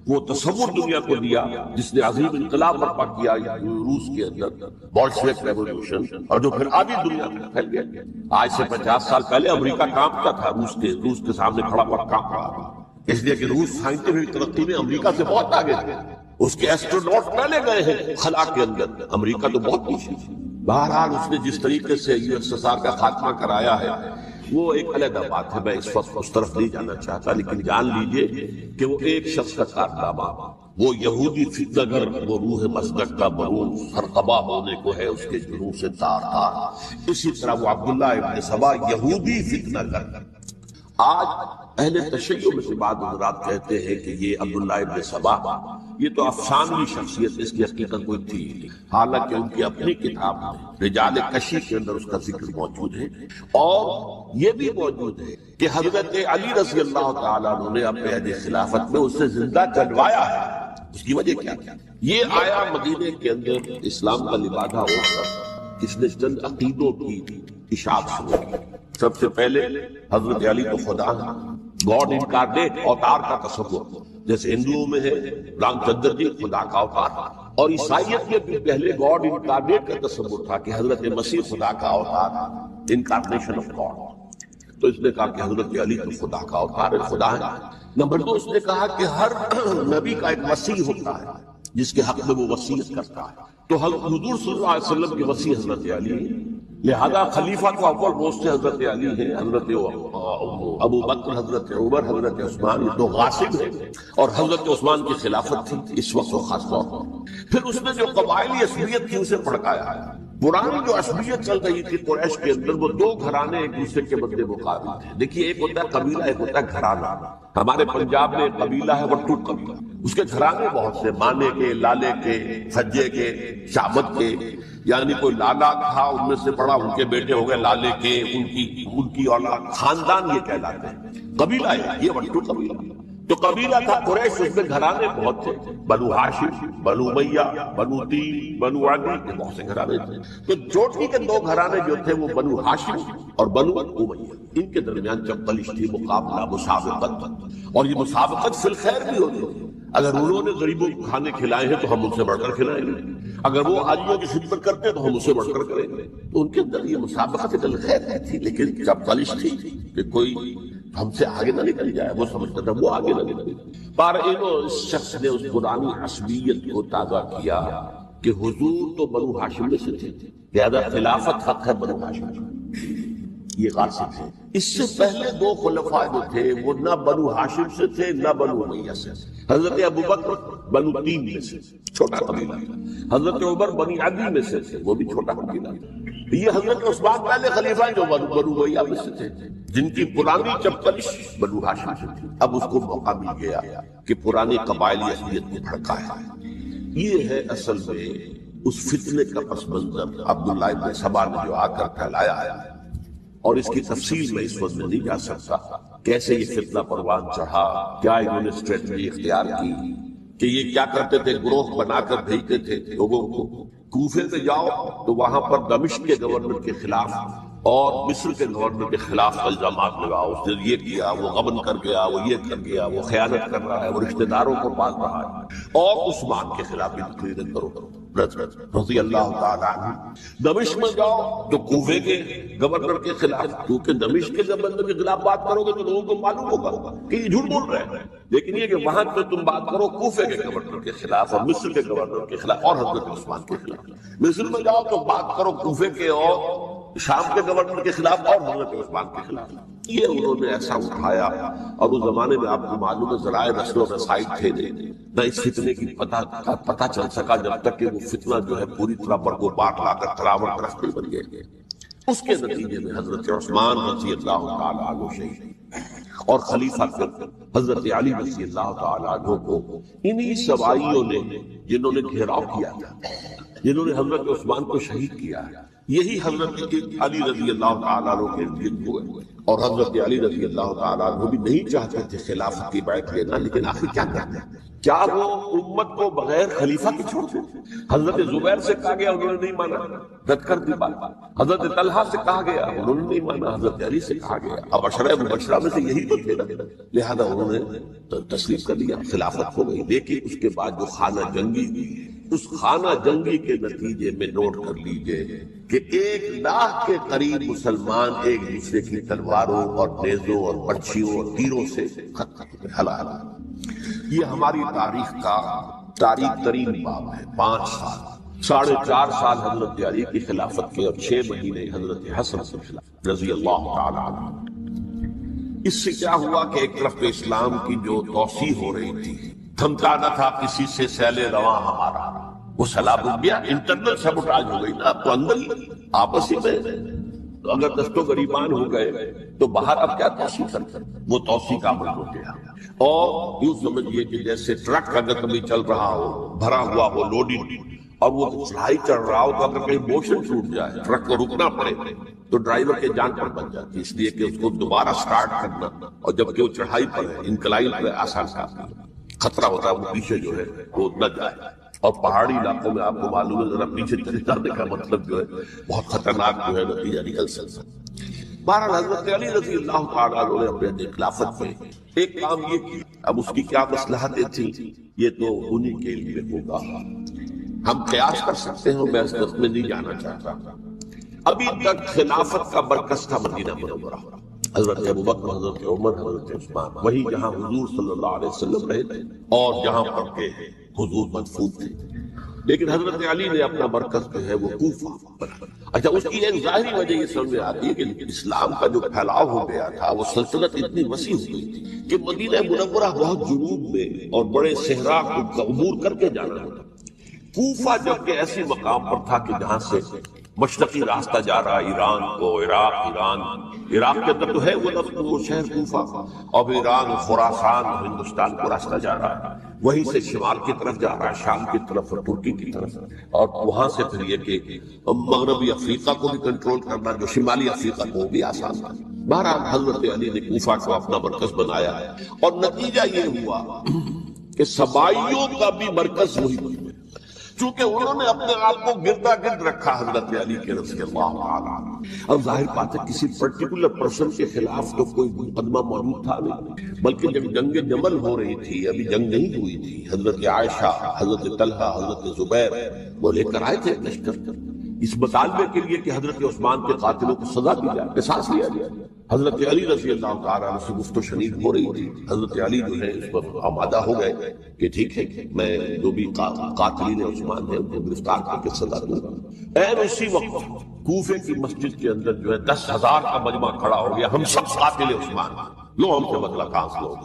وہ تصور دنیا کو دیا جس نے عظیم انقلاب برپا کیا روس کے اندر، بولشوک ریولوشن، اور جو پھر آدھی دنیا میں پھیل گیا۔ آج سے 50 سال پہلے امریکہ کانپتا تھا روس کے سامنے کھڑا ہوا کانپ رہا تھا، اس لیے کہ روس سائنٹیفک ترقی میں امریکہ سے بہت آگے تھے، اس کے ایسٹروناٹ پہلے گئے ہیں خلا کے اندر، امریکہ تو بہت پیچھے۔ بہرحال اس نے جس طریقے سے USSR کا خاتمہ کرایا ہے وہ ایک علیحدہ بات ہے، میں اس وقت اس طرف نہیں جانا چاہتا، لیکن جان لیجئے کہ وہ ایک شخص کا کارنامہ، وہ یہودی فتنہ گر، وہ روح مصدق کا مرون سرقبا ہونے کو ہے اس کے جنوں سے تار تار، اسی طرح وہ عبداللہ ابن سبا یہودی فتنہ گر۔ آج اہل تشیع میں سے بعض حضرات کہتے ہیں کہ یہ عبداللہ ابن سبا یہ تو افسانوی شخصیت، اس کی حقیقت کوئی تھی نہیں، حالانکہ ان کی اپنی کتاب میں رجال کشی کے اندر اس کا ذکر موجود ہے، اور یہ بھی موجود ہے کہ حضرت علی رضی اللہ تعالیٰ عنہ نے اپنے عہد خلافت میں اسے زندہ جلوایا ہے۔ اس کی وجہ کیا؟ یہ آیا مدینے کے اندر اسلام کا لبادہ ہو کر اس نے چند عقیدوں کی اشاعت شروع کی۔ سب سے پہلے حضرت علی تو خدا ہے، گاڈ انکارنیٹ، اوتار کا تصور، جیسے ہندوؤں میں ہے رام چندر جی خدا کا اوتار، اور عیسائیت میں بھی پہلے گاڈ انکارنیٹ کا تصور تھا کہ حضرت مسیح خدا کا اوتار، انکارنیشن آف گاڈ۔ تو اس نے کہا کہ حضرت علی تو خدا کا اوتار ہے، خدا ہے۔ نمبر 2 اس نے کہا کہ ہر نبی کا ایک مسیح ہوتا ہے جس کے حق میں وہ وصیت کرتا ہے، تو حضور صلی اللہ علیہ وسلم کی وصی حضرت علی ہے، لہذا خلیفہ کو اول پوسٹ حضرت علی ہے، حضرت ابو بکر، حضرت عمر، حضرت عثمان، یہ تو غاصب ہے، اور حضرت عثمان کی خلافت تھی اس وقت خاص طور پر۔ پھر اس نے جو قبائلی عصبیت تھی اسے بھڑکایا ہے۔ پرانی جو عصبیت چل رہی تھی قریش کے اندر، وہ 2 گھرانے ایک دوسرے کے بدلے مقابل تھے۔ دیکھیے ایک ہوتا ہے قبیلہ، ایک ہوتا ہے گھرانہ۔ ہمارے پنجاب میں ایک قبیلہ ہے وٹو قبیلہ، اس کے گھرانے بہت سے، مانے کے، لالے کے، سجے کے، شامت کے، یعنی کوئی لالا تھا ان میں سے بڑا، ان کے بیٹے ہو گئے لالے کے، ان کی اولاد، خاندان یہ کہلاتے ہیں۔ قبیلہ ہے یہ وٹو قبیلہ، تو قبیلہ تھا قریش، اس میں گھرانے بہت تھے، بنو ہاشم، بنو امیہ، بنو تیم، بنو عدی، یہ بہت سے گھرانے تھے۔ تو چوٹی کے 2 گھرانے جو تھے وہ بنو ہاشم اور بنو امیہ، ان کے درمیان جب کلش تھی، مقابلہ، مسابقت، اور یہ مسابقت فی الخیر بھی ہوتی ہے۔ اگر انہوں نے غریبوں کو کھانے کھلائے ہیں تو ہم ان سے بڑھ کر کھلائیں گے، اگر وہ حاجیوں کی خدمت کرتے ہیں تو ہم اسے بڑھ کر کریں گے۔ تو ان کے اندر یہ مسابقت فی الخیر تھی، لیکن جب کلش تھی کہ کوئی ہم سے آگے نہ نکل جائے، وہ سمجھتا تھا وہ آگے نہ نکل جائے، پر اس شخص نے اس پرانی عصبیت کو تازہ کیا کہ حضور تو بنو ہاشم میں سے تھے، لہذا خلافت حق ہے بنو ہاشم، یہ غاصب ہے۔ اس سے پہلے 2 خلفاء جو تھے وہ نہ بنو ہاشم سے تھے نہ بنو امیہ سے۔ حضرت ابو بکر بنو تیم میں سے، چھوٹا قبیلہ، حضرت عمر بنی عدی میں سے تھے، وہ بھی چھوٹا قبیلہ۔ یہ حضرت عثمان پہلے خلیفہ جو بنو امیہ میں سے تھے، جن کی پرانی چپکلش بنو ہاشم سے تھی۔ اب اس کو موقع مل گیا کہ پرانی قبائلی اصلیت کو بھڑکایا۔ یہ ہے اصل میں اس فتنے کا پس منظر عبداللہ ابن سبا نے جو آ کر پھیلایا ہے، اور اس کی تفصیل میں اس وقت میں نہیں جا سکتا، کیسے یہ فتنہ پروان چڑھا، کیا انہوں نے اسٹریٹجی اختیار کی، کہ یہ کیا کرتے تھے، گروہ بنا کر بھیجتے تھے لوگوں کو، کوفے میں جاؤ تو وہاں پر دمشق کے گورنر کے خلاف اور مصر کے گورنر کے خلاف الزامات لگاؤ، اس نے یہ کیا، وہ غبن کر گیا، وہ یہ کر گیا، وہ خیانت کر رہا ہے، وہ رشتہ داروں کو پال رہا ہے، اور عثمان کے خلاف بھی تقریریں کرو رضی اللہ تعالیٰ عنہ۔ دمشق میں جاؤ تو کوفے کے گورنر کے خلاف، کیونکہ دمشق کے گورنر کے خلاف بات کرو گے تو لوگوں کو معلوم ہوگا کہ یہ جھوٹ بول رہے ہیں، لیکن یہ کہ وہاں پہ تم بات کرو کوفے کے گورنر کے خلاف اور مصر کے گورنر کے خلاف اور حضرت عثمان کے خلاف۔ مصر میں جاؤ تو بات کرو کوفے کے اور شام کے گورنر کے خلاف اور حضرت عثمان کے خلاف۔ یہ انہوں نے ایسا اٹھایا، اور اس زمانے میں آپ کو معلوم ہے ذرائع نشر و رسائی تھے نہ اس فتنے کی پتہ چل سکا جب تک کہ وہ فتنہ جو ہے پوری طرح برگو پاٹ لا کر تراوٹ رکھتے بن گئے۔ اس کے نتیجے میں حضرت عثمان رضی اللہ تعالیٰ عنہ شہید، اور خلیفہ حضرت علی رضی اللہ تعالیٰ عنہ کو انہی سوائیوں نے، جنہوں نے گھیراؤ کیا تھا، جنہوں نے حضرت عثمان کو شہید کیا ہے، یہی حضرت علی رضی اللہ تعالیٰ عنہ کے ارد ہوئے، اور حضرت علی رضی اللہ تعالیٰ عنہ بھی نہیں چاہتے تھے خلافت کی بیعت لینا، لیکن آخر کیا کرتے ہیں؟ کیا وہ امت کو بغیر خلیفہ کے چھوڑ دیں؟ حضرت زبیر سے کہا گیا، انہوں نے نہیں مانا، رد کر دی بات۔ حضرت طلحہ سے کہا گیا، انہوں نے نہیں مانا۔ حضرت علی سے کہا گیا، اب عشرہ مبشرہ میں سے یہی تو تھے نا، لہذا انہوں نے تسلیم کر لیا، خلافت ہو گئی۔ لیکن اس کے بعد جو خانہ جنگی ہوئی، اس خانہ جنگی کے نتیجے میں نوٹ کر لیجئے کہ 1,00,000 کے قریب مسلمان ایک دوسرے کی تلواروں اور نیزوں اور برچھیوں اور تیروں سے ختم ہلاک۔ یہ ہماری تاریخ کا تاریخ ترین باب ہے۔ 5 سال، 4.5 سال حضرت علی کی خلافت کے اور 6 مہینے حضرت حسن کی خلافت رضی اللہ تعالی عنہ۔ اس سے کیا ہوا کہ ایک طرف تو اسلام کی جو توسیع ہو رہی تھی، تھمتا نہ تھا کسی سے سیل رواں ہمارا، وہ سیلاب ہو گیا، انٹرنل سیبوٹاج ہو گئی نا، اب تو اندر ہی آپس ہی میں اگر دستو گریبان ہو گئے تو باہر اب کیا توسیع کر، وہ توسیع کا عمل ہو گیا۔ اور یوں سمجھیے کہ جیسے ٹرک اگر کبھی چل رہا ہو، بھرا ہوا ہو، لوڈنگ، اور وہ چڑھائی چڑھ رہا ہو تو اگر کہیں موشن ٹوٹ جائے، ٹرک کو رکنا پڑے تو ڈرائیور کے جان پر بن جاتی ہے، اس لیے کہ اس کو دوبارہ سٹارٹ کرنا، اور جبکہ وہ چڑھائی پر ہے، انکلائن پر آسان کا خطرہ ہوتا ہے، وہ پیچھے جو ہے وہ نہ جائے۔ اور پہاڑی علاقوں میں آپ کو معلوم ہے ذرا پیچھے چلے جانے کا مطلب جو ہے بہت خطرناک جو ہے نتیجہ نکل سکتا ہے۔ بہرحال حضرت علی رضی اللہ تعالیٰ عنہ نے اپنے خلافت میں ایک کام یہ کیا، اب اس کی کیا مصلحتیں تھیں یہ تو انہی کے لیے ہوگا، ہم قیاس کر سکتے ہیں، میں اس میں نہیں جانا چاہتا۔ ابھی تک خلافت کا مرکز تھا مدینہ منورہ، حضرت ابوبکر، حضرت عمر، حضرت عثمان، وہی جہاں حضور صلی اللہ علیہ وسلم رہے تھے اور جہاں پر کے حضور مدفون تھے۔ لیکن حضرت علی نے اپنا مرکز جو ہے وہ کوفہ بنا۔ اچھا، اس کی ایک ظاہری وجہ یہ سمجھ میں آتی ہے کہ اسلام کا جو پھیلاؤ ہو گیا تھا، وہ سلطنت اتنی وسیع ہو گئی تھی کہ مدینہ منورہ بہت جنوب میں اور بڑے صحرا کو عبور کر کے جانا ہوتا۔ کوفہ جبکہ ایسی مقام پر تھا کہ جہاں سے مشرقی راستہ جا رہا ایران کو، عراق کے اندر تو ہے وہ لفظ، وہ شہر کوفہ، اور ایران، خراسان، ہندوستان کو راستہ جا رہا ہے، وہیں سے شمال کی طرف جا رہا ہے، شام کی طرف اور ترکی کی طرف، اور وہاں سے پھر یہ کہ مغربی افریقہ کو بھی کنٹرول کرنا، جو شمالی افریقہ کو بھی آسان تھا۔ بہرحال حضرت علی نے کوفہ کو اپنا مرکز بنایا، اور نتیجہ یہ ہوا کہ سبائیوں کا بھی مرکز وہی بنا، چونکہ انہوں نے اپنے آپ کو گردا گرد رکھا حضرت علی کے رضی اللہ عنہ۔ اب ظاہر بات ہے کسی پرٹیکولر پرسن کے خلاف تو کوئی مقدمہ موجود تھا نہیں، بلکہ جب جنگ جمل ہو رہی تھی، ابھی جنگ نہیں ہوئی تھی، حضرت عائشہ، حضرت طلحہ، حضرت زبیر وہ لے کر آئے تھے لشکر اس مطالبے کے لیے کہ حضرت عثمان کے قاتلوں کو سزا دی جائے، قصاص لیا جائے۔ حضرت علی رضی اللہ تعالیٰ عنہ سے گفت و شنید ہو رہی تھی، حضرت علی جو ہے اس پر آمادہ ہو گئے کہ ٹھیک ہے، میں جو بھی قاتلین عثمان ہیں ان کو گرفتار کر کے سزا دوں گا۔ اسی وقت کوفے کی مسجد کے اندر جو ہے 10,000 کا مجمع کھڑا ہو گیا، ہم سب قاتل عثمان، لو ہم سے بدلہ کہاں سے لوگ،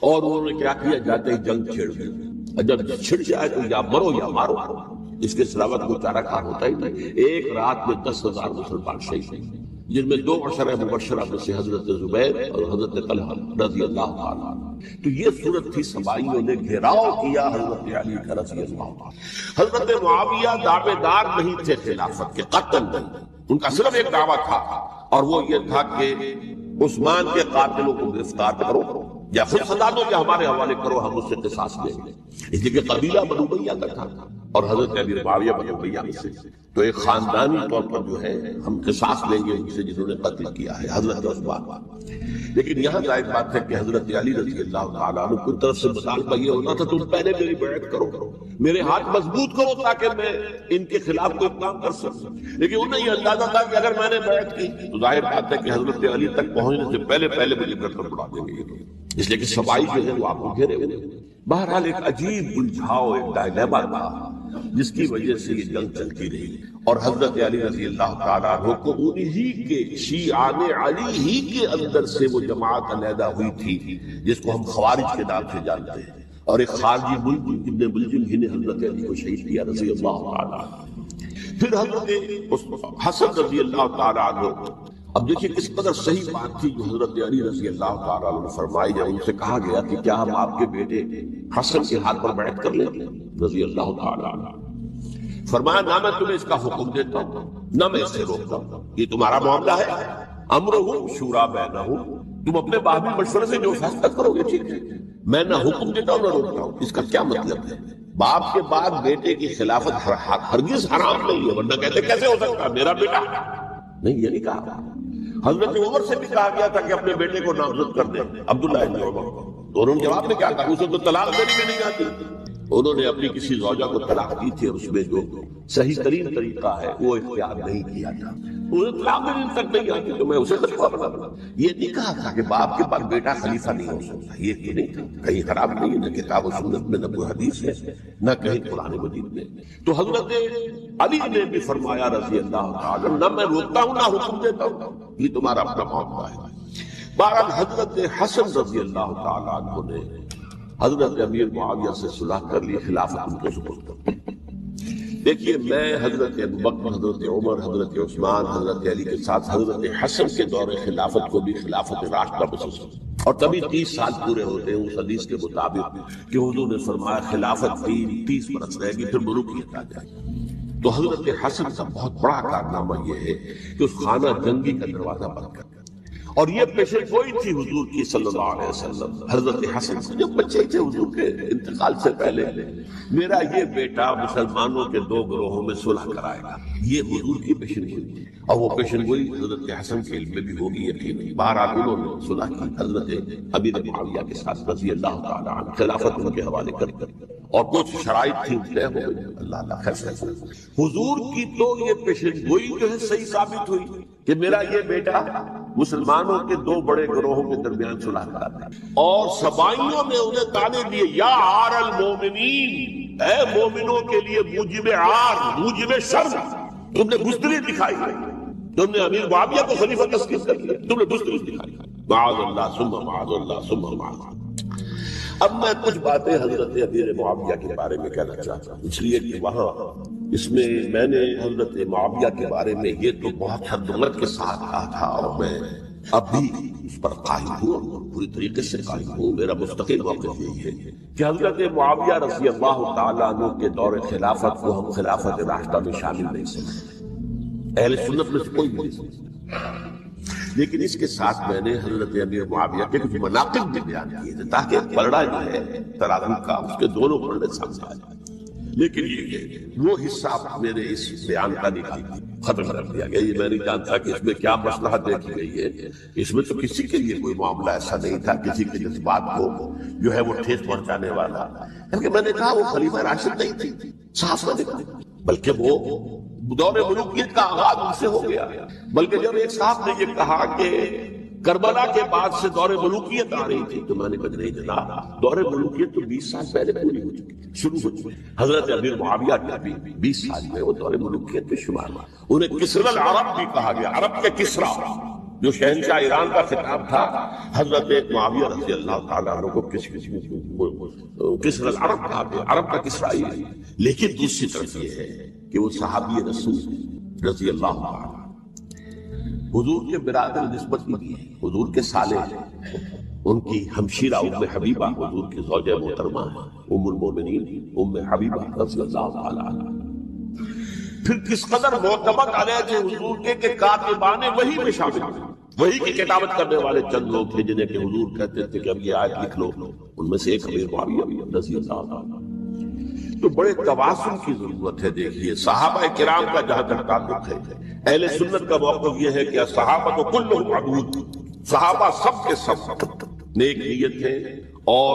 اور انہوں نے کیا کیا، جاتے ہی جنگ چھڑ دی، جب چھڑ جائے تو یا مرو یا مارو، اس کے سلاوت کوئی چارہ کار ہوتا ہی نہیں۔ ایک رات میں 10,000 مسلمان شہید ہوئے، جن میں 2 عشرہ مبشرہ میں سے حضرت زبیر اور حضرت طلحہ رضی اللہ تعالیٰ عنہ۔ تو یہ صورت تھی، سبائیوں نے گھیراؤ کیا حضرت علی کا رضی اللہ تعالیٰ۔ حضرت معاویہ دعوے دار نہیں تھے خلافت کے، قطعاً نہیں، ان کا صرف ایک دعویٰ تھا، اور وہ یہ تھا کہ عثمان کے قاتلوں کو گرفتار کرو، یا خود سزا دو یا ہمارے حوالے کرو، ہم اس سے قصاص لیں گے۔ اس لیے کہ قبیلہ بنو امیہ کا تھا اور حضرت ابی معاویہ بنو امیہ میں سے، تو ایک خاندانی طور پر جو ہے ہم قصاص لیں گے ان سے جنہوں نے قتل کیا ہے حضرت عثمان۔ لیکن یہاں ظاہر بات ہے کہ حضرت علی رضی اللہ تعالیٰ عنہ کی طرف سے مطالبہ یہ ہوتا تھا تم پہلے میری بیعت کرو، میرے ہاتھ مضبوط کرو تاکہ میں ان کے خلاف کوئی کام کر سکوں۔ لیکن انہیں یہ اندازہ تھا کہ اگر میں نے بیعت کی تو ظاہر بات ہے کہ حضرت علی تک پہنچنے سے پہلے مجھے گردن اڑا دیں گے، اس لیے کہ سبائی جو ہے وہ آپ کو گھیرے ہوئے۔ بہرحال ایک عجیب الجھاؤ، ایک ڈائلیما تھا جس کی وجہ سے یہ جنگ چلتی رہی، اور حضرت علی رضی اللہ تعالیٰ عنہ کو انہی کے شیعان علی ہی کے اندر سے وہ جماعت علیحدہ ہوئی تھی جس کو ہم خوارج کے نام سے جانتے ہیں، اور ایک خارجی ملزم ابن ملزم ہی نے حضرت علی کو شہید کیا رضی اللہ تعالیٰ عنہ۔ پھر حضرت حسن رضی اللہ تعالیٰ عنہ، اب دیکھیے کس قدر صحیح بات تھی جو حضرت علی رضی اللہ تعالیٰ عنہ نے فرمائی، جب ان سے کہا گیا کہ کیا ہم آپ کے بیٹے حسن کے ہاتھ پر بیعت کر لیں گے رضی اللہ تعالیٰ عنہ، فرمایا نہ میں تمہیں اس کا حکم دیتا ہوں نہ میں اسے روکتا ہوں، یہ تمہارا معاملہ ہے، امرہم شورا بینہم، تم اپنے باہمی مشورے سے جو فیصلہ کرو گے ٹھیک ہے، میں نہ حکم دیتا ہوں نہ روکتا ہوں۔ اس کا کیا مطلب ہے؟ باپ کے بعد بیٹے کی خلافت ہرگز حرام نہیں ہے، ورنہ کہتے کیسے ہو سکتا ہے میرا بیٹا؟ نہیں، یہ نہیں کہا۔ حضرت عمر سے بھی کہا گیا تھا کہ اپنے بیٹے کو نامزد کر دیں، عبداللہ ابن عمر کو، تو انہوں نے جواب میں کیا کہا؟ اسے تو طلاق دینے میں نہیں آتی۔ انہوں نے اپنی کسی زوجہ کو طلاق دی تھی اور اس میں جو صحیح ترین طریقہ ہے وہ اختیار نہیں کیا تھا، انہیں طلاق دینے تک نہیں آتی، تو میں اسے خلیفہ بنا دوں۔ یہ نہیں کہا تھا کہ باپ کے بعد بیٹا خلیفہ نہیں ہو سکتا، یہ تو نہیں تھا، کہیں خراب نہیں ہے، نہ کتاب و سنت میں، نہ کوئی حدیث ہے، نہ کہیں قرآن مجید میں۔ تو حضرت علی نے بھی فرمایا رضی اللہ تعالی، نہ میں روکتا ہوں نہ حکم دیتا ہوں، یہ تمہارا اپنا معاملہ ہے۔ بہرحال حضرت حسن رضی اللہ تعالی عنہ نے حضرت امیر معاویہ سے صلح کر لی، خلافت ان کو سپرد کر دی۔ دیکھیے، میں حضرت ابوبکر، حضرت عمر، حضرت عثمان، حضرت علی کے ساتھ حضرت حسن کے دور خلافت کو بھی خلافت راشدہ محسوس کرتا ہوں، اور تبھی 30 سال پورے ہوتے ہیں اس حدیث کے مطابق کہ حضور نے فرمایا خلافت 30 برس رہے گی پھر ملوکیت آ جائے گی۔ تو حضرت حسن کا بہت بڑا کارنامہ یہ ہے کہ اس خانہ جنگی کا دروازہ بند کر، اور یہ پیشن گوئی تھی حضور کی صلی اللہ علیہ وسلم۔ حضرت حسن سے جب بچے تھے حضور کے انتقال سے پہلے، میرا یہ بیٹا مسلمانوں کے 2 گروہوں میں صلح کرائے گا، یہ حضور کی پیشن گوئی تھی، اور وہ پیشن گوئی حضرت حسن کے علم میں بھی ہوگی یقیناً۔ بہرحال انہوں نے صلح کی حضرت امیر معاویہ کے ساتھ رضی اللہ تعالی عنہ، خلافت ان کے حوالے کر اور کچھ شرائط تھی طے ہو گئی، اللہ خیر سے۔ حضور کی تو یہ پیشن گوئی جو ہے صحیح ثابت ہوئی کہ میرا یہ بیٹا مسلمانوں کے 2 بڑے گروہوں کے درمیان صلح کراتا ہے، اور سبائیوں نے انہیں تانے دیے، یا عار المومنین، اے مومنوں کے لیے موجب عار، موجب شرم، تم نے بزدلی دکھائی ہے، تم نے امیر معاویہ کو خلیفہ تسلیم کر دیا، تم نے بزدلی دکھائی ہے، معاذ اللہ ثم معاذ اللہ ثم معاذ اللہ۔ اب میں کچھ باتیں حضرت امیر معاویہ کے بارے میں کہنا چاہتا ہوں، اس لیے کہ وہاں اس میں میں نے حضرت معاویہ کے بارے میں یہ تو بہت حد عمر کے ساتھ کہا تھا، اور میں اب بھی اس پر قائم ہوں اور پوری طریقے سے قائم ہوں۔ میرا مستقل موقف یہی ہے کہ حضرت معاویہ رضی اللہ تعالیٰ عنہ کے دور خلافت کو ہم خلافت راشدہ میں شامل نہیں سمجھتے، اہل سنت میں سے کوئی بھی نہیں سمجھتا، لیکن اس کے ساتھ میں نے حضرت امیر معاویہ کے کچھ مناقب بھی بیان کیے تھے تاکہ پلڑا جو ہے ترازو کا اس کے دونوں پلڑے سامنے آ جائیں۔ لیکن یہ وہ حصہ میرے اس بیان کا نکال ختم کر دیا گیا، یہ میں نہیں جانتا کہ اس میں کیا مصلحت دیکھی گئی ہے، اس میں تو کسی کے لیے کوئی معاملہ ایسا نہیں تھا کسی کے جذبات کو جو ہے وہ ٹھیس پہنچانے والا، کیونکہ میں نے کہا وہ خلیفہ راشد نہیں تھی، صاف میں نے کہا، بلکہ وہ دور ملوکیت کا آغاز ان سے ہو گیا۔ بلکہ جب ایک صاحب نے یہ کہا کہ کربلا کے بعد سے دور ملوکیت آ رہی تھی، تو میں نے کہا نہیں جناب، دور ملوکیت تو 20 سال پہلے پوری ہو چکی تھی، شروع ہو چکی۔ حضرت امیر معاویہ کا بھی 20 سال میں وہ دور ملوکیت میں شمار ہوا، انہیں کسرا العرب بھی کہا گیا، عرب کے کسرا، جو شہنشاہ ایران کا خطاب تھا، حضرت معاویہ رضی اللہ تعالیٰ عنہ کو کسرا العرب کہا گیا، عرب کا کسرا ہی ہے۔ لیکن دوسری طرف یہ ہے کہ وہ صحابی رسول رضی اللہ تعالیٰ حضور کے برادر نسبت بھی ہے، حضور کے سالے ہیں، ان کی ہمشیرہ ام حبیبہ حضور کی زوجہ محترمہ ہے، ام المومنین ام حبیبہ رضی اللہ تعالیٰ عنہ۔ پھر کس قدر معتمد علیہ تھے حضور کے کہ کاتبان وحی میں شامل تھے، وحی کی کتابت کرنے والے چند لوگ تھے جنہیں کہ حضور کہتے تھے کہ اب یہ آیت لکھ لو، ان میں سے ایک امیر معاویہ رضی اللہ تعالیٰ۔ تو بڑے توازن کی ضرورت ہے۔ دیکھیے صحابہ کرام کا جہاں تک تعلق ہے، اہل سنت کا موقف یہ ہے کہ صحابہ تو کلہم عدود، صحابہ سب کے سب نیک نیت ہے، اور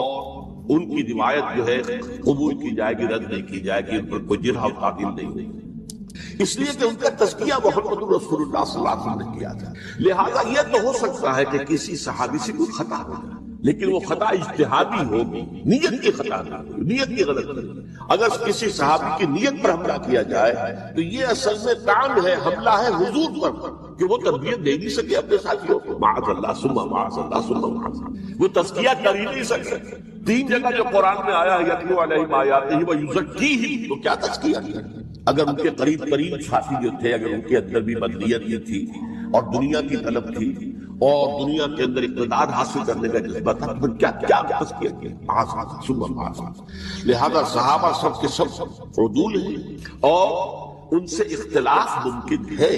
ان کی روایت جو ہے قبول کی جائے گی، رد نہیں کی جائے گی، ان پر کوئی جرح و تعدیل نہیں، اس لیے کہ ان کا تزکیہ محمد رسول اللہ صلی اللہ علیہ وسلم نے کیا تھا۔ لہذا یہ تو ہو سکتا ہے کہ کسی صحابی سے کوئی خطا ہو جائے، لیکن وہ خطا اجتہادی ہوگی، نیت کی خطا نہیں، نیت کی غلط نہیں۔ اگر کسی صحابی کی نیت پر حملہ کیا جائے تو یہ اصل میں کام ہے، حملہ ہے حضور پر کہ وہ تربیت دے نہیں سکے اپنے ساتھیوں کو، معاذ اللہ ثم معاذ اللہ ثم معاذ اللہ، وہ تزکیہ کر ہی نہیں سکے۔ 3 جگہ جو قرآن میں آیا ہے یتلو علیہم آیاتہ ویزکیہم، تو کیا تزکیہ کیا؟ اگر ان کے قریب ترین ساتھی جو تھے، اگر ان کے اندر بھی بدنیت یہ تھی اور دنیا کی طلب تھی اور دنیا کے اندر اقتدار حاصل کرنے کا جذبہ تھا، پھر کیا تزکیہ کیا؟ لہذا صحابہ سب کے سب عدول ہیں، اور ان سے اختلاف ممکن ہے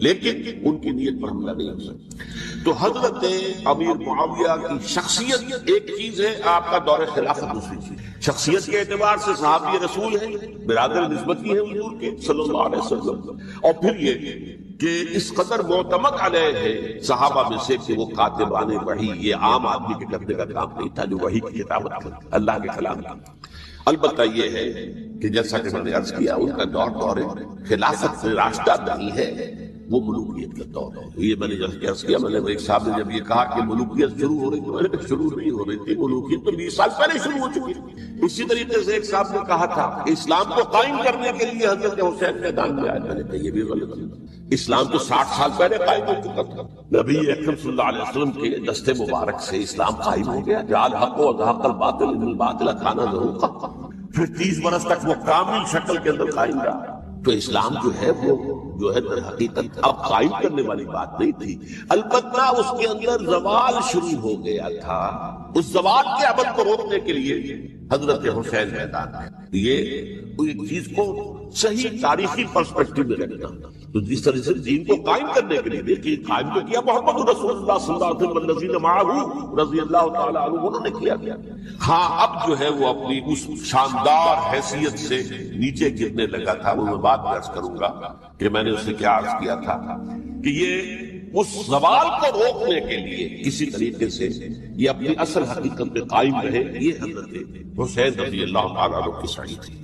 لیکن ان کی نیت پر حملہ نہیں ہو سکتا. تو حضرت امیر معاویہ کی شخصیت ایک چیز ہے، آپ کا دور خلافت دوسری چیز. شخصیت کے اعتبار سے صحابی رسول ہیں، برادر نسبتی ہیں حضور کے صلی اللہ علیہ وسلم. اور پھر یہ کہ اس قدر معتمد علیہ ہے صحابہ میں سے کہ وہ کاتبان وحی، یہ عام آدمی کے کرنے کا کام نہیں تھا جو وحی کی کتابت کرتا اللہ کے کلام کی. البتہ یہ ہے کہ جیسا کہ میں نے عرض کیا ان کا دور خلافت سے راستہ نہیں ہے، وہ ملوکیت کا دور ہے. یہ میں نے عرض کیا، میں نے ایک صاحب نے جب یہ کہا کہ ملوکیت شروع ہو رہی تھی، میں نے شروع نہیں ہو رہی تھی، ملوکیت تو 20 سال پہلے شروع ہو چکی تھی. اسی طریقے سے ایک صاحب نے کہا تھا کہ اسلام کو قائم کرنے کے لیے حضرت حسین میدان میں آئے. میں نے کہا یہ بھی غلط ہے، اسلام تو 60 سال پہلے قائم ہو چکا تھا. نبی اکرم صلی اللہ علیہ وسلم کے دستے مبارک سے اسلام قائم ہو گیا. جعل حق و ذاق الباطل ان الباطل کان زہوقا. پھر 30 برس تک وہ کامل شکل کے اندر قائم رہا. تو اسلام جو ہے وہ جو ہے در حقیقت اب قائم کرنے والی بات نہیں تھی، البتہ اس کے اندر زوال شروع ہو گیا تھا. اس زوال کے عمل کو روکنے کے لیے حضرت حسین میدان ہے. یہ ایک چیز کو صحیح تاریخی پرسپیکٹو میں رکھنا. تو جس طرح سے دین کو قائم کرنے کے لیے دیکھیے قائم تو کیا محمد رسول اللہ صلی اللہ علیہ وسلم والذین معہ رضی اللہ تعالی عنہ، انہوں نے کیا. ہاں اب جو ہے وہ اپنی اس شاندار حیثیت سے نیچے گرنے لگا تھا. وہ میں بات عرض کروں گا کہ میں نے اسے کیا عرض کیا تھا کہ یہ اس زوال کو روکنے کے لیے کسی طریقے سے یہ اپنی اصل حقیقت پہ قائم رہے. یہ حضرت حسین رضی اللہ تعالیٰ عنہ کی سعی تھی.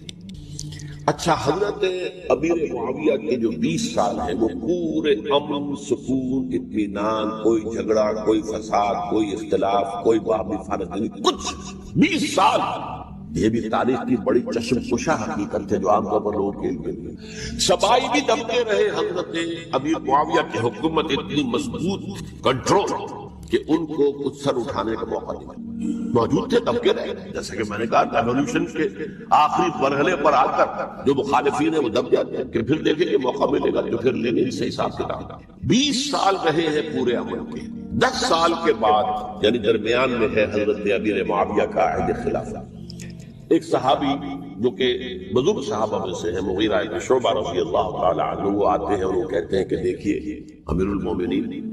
اچھا، حضرت امیر معاویہ کے جو 20 سال ہیں وہ پورے امن، سکون، اطمینان، کوئی جھگڑا، کوئی فساد، کوئی اختلاف، کوئی باہمی فارغ نہیں، کچھ 20 سال. یہ بھی تاریخ کی بڑی چشم کشا حقیقت ہے جو عام طور پر لوگوں کے لیے نہیں. سبائی بھی دبتے رہے. حضرت امیر معاویہ کی حکومت اتنی مضبوط کنٹرول کہ ان کو کچھ سر اٹھانے کا موقع نہیں. موجود تھے، دبکے رہے. جیسے کہ میں نے کہا ریولیوشن کے آخری مرحلے پر آ کر جو مخالفین ہیں وہ دب جاتے ہیں کہ پھر دیکھیں کہ موقع ملے گا تو پھر لیں گے. اس سے حساب کتاب 20 سال رہے ہیں پورے عمل کے. 10 سال کے بعد یعنی درمیان میں ہے حضرت امیر معاویہ کا عہد خلافت. ایک صحابی جو کہ بزرگ صحابہ میں سے ہیں، مغیرہ بن شعبہ رضی اللہ تعالی عنہ، وہ آتے ہیں اور وہ کہتے ہیں کہ دیکھیے امیر المومنین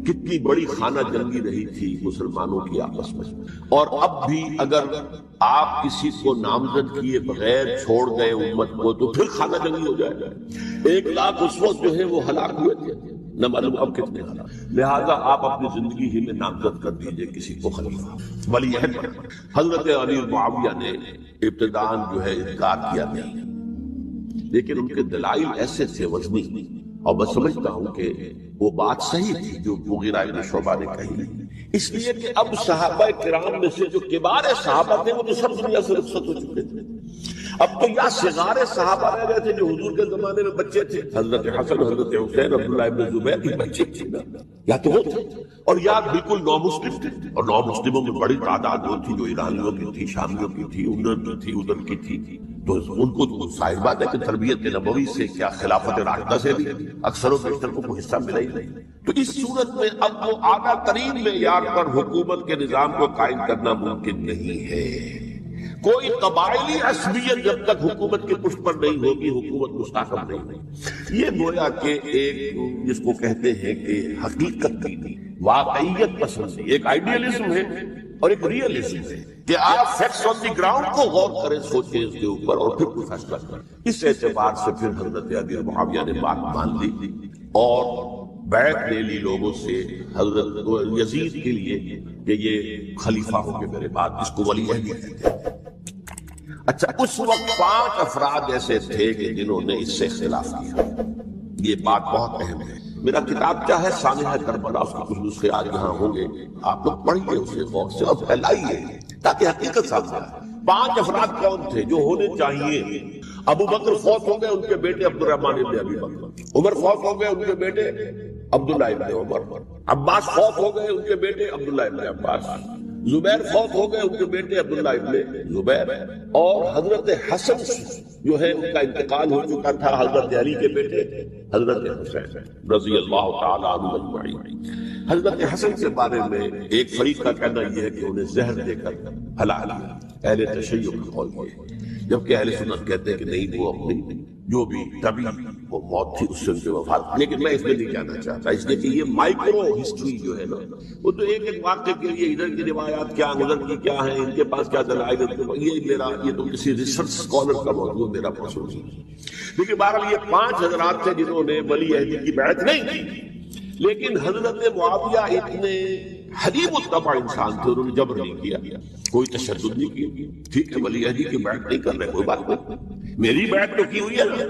کتنی بڑی خانہ جنگی رہی تھی مسلمانوں کی آپس میں، اور اب بھی اگر آپ کسی کو نامزد کیے بغیر چھوڑ گئے امت کو تو پھر خانہ جنگی ہو جائے گا. 1 لاکھ اس وقت جو ہے وہ ہلاک ہوئے تھے، نہ معلوم اب کتنے ہلاک. لہذا آپ اپنی زندگی ہی میں نامزد کر دیجئے کسی کو خلیفہ ولی عہد. حضرت امیر معاویہ نے ابتداءً جو ہے انکار کیا نہیں، لیکن ان کے دلائل ایسے تھے وزنی، اور میں سمجھتا ہوں کہ وہ بات صحیح تھی جو مغیرہ بن شعبہ نے کہی. اس لیے کہ اب صحابہ کرام میں سے جو کبار صحابہ تھے وہ تو سب دنیا سے رخصت ہو چکے تھے. اب تو یا صغار صحابہ رہ گئے تھے جو حضور کے زمانے میں بچے تھے، حضرت حسن، حضرت حسین، عبداللہ ابن زبیر کے بچے تھے، یا تو وہ تھے، اور یا بالکل نو مسلم تھے. اور نو مسلموں میں بڑی تعداد وہ تھی جو ایرانیوں کی تھی، شامیوں کی تھی، ادھر کی تھی. تو ان کو تو ظاہر بات ہے کہ تربیت نبوی سے کیا خلافت راشدہ سے بھی اکثر و بیشتر کو کوئی حصہ ملا ہی نہیں. تو اس صورت میں اب وہ اعلیٰ ترین معیار پر حکومت کے نظام کو قائم کرنا ممکن نہیں ہے. کوئی قبائلی عصبیت جب تک حکومت کے پشت پر نہیں ہوگی حکومت مستحکم نہیں ہوگی. یہ گویا کہ ایک جس کو کہتے ہیں کہ حقیقت کی واقعیت پسند، ایک آئیڈیالزم ہے اور ایک ریئلزم ہے کہ آپ فیکٹس آن دی گراؤنڈ کو غور کریں، سوچیں اس کے اوپر اور پھر کوئی فیصلہ کریں. اس اعتبار سے پھر حضرت امیر معاویہ نے بات مان لی اور بیعت لے لی لوگوں سے حضرت یزید کے لیے کہ یہ خلیفہ ہو کے میرے بعد، اس کو ولی عہد کہتے ہیں. اچھا، اس وقت 5 افراد ایسے تھے کہ جنہوں نے اس سے اختلاف کیا. یہ بات بہت اہم ہے. میرا کتاب کیا ہے سانحہ کربلا، اس کے کچھ نسخے آج یہاں ہوں گے، آپ لوگ پڑھیے اسے غور سے اور پھیلائیے تاکہ حقیقت سامنے آئے. 5 افراد کون تھے جو ہونے چاہیے؟ ابو بکر فوت ہو گئے، ان کے بیٹے عبد الرحمن ابن ابی بکر. عمر فوت ہو گئے، ان کے بیٹے عبداللہ ابن عمر. عباس فوت ہو گئے، ان کے بیٹے عبداللہ ابن عباس. زبیر فوت ہو گئے، ان کے بیٹے عبداللہ ابن زبیر. اور حضرت حسن جو ہے ان کا انتقال ہو چکا تھا، حضرت علی کے بیٹے حضرت حسین رضی اللہ تعالی عنہ اجمعین. حضرت حسن کے بارے میں ایک فریق کا کہنا یہ ہے کہ انہیں زہر دے کر ہلا لیا. اہل تشیع کا قول ہے، جبکہ اہل سنت کہتے ہیں کہ نہیں، وہ اپنی جو بھی طبی وہ موت تھی اس سے ان کے وفات. لیکن میں اس میں نہیں جانا چاہتا، اس لیے کہ یہ مائکرو ہسٹری جو ہے نا وہ تو ایک ایک واقعے کے لیے ادھر کی روایات کیا ادھر کی کیا ہیں، ان کے پاس کیا دلائل، یہ تو کسی ریسرچ اسکالر کا موضوع میرا پسند ہے. لیکن بہرحال یہ 5 حضرات تھے جنہوں نے ولی عہدی کی بیعت نہیں کی، لیکن حضرت معاویہ اتنے حلیب الطبع انسان تھے، انہوں نے جبر نہیں کیا، کوئی تشدد نہیں کیا. ٹھیک ہے ولی عہدی کی بیعت نہیں کر رہے، کوئی بات نہیں، میری بیعت تو کی ہوئی ہے نا،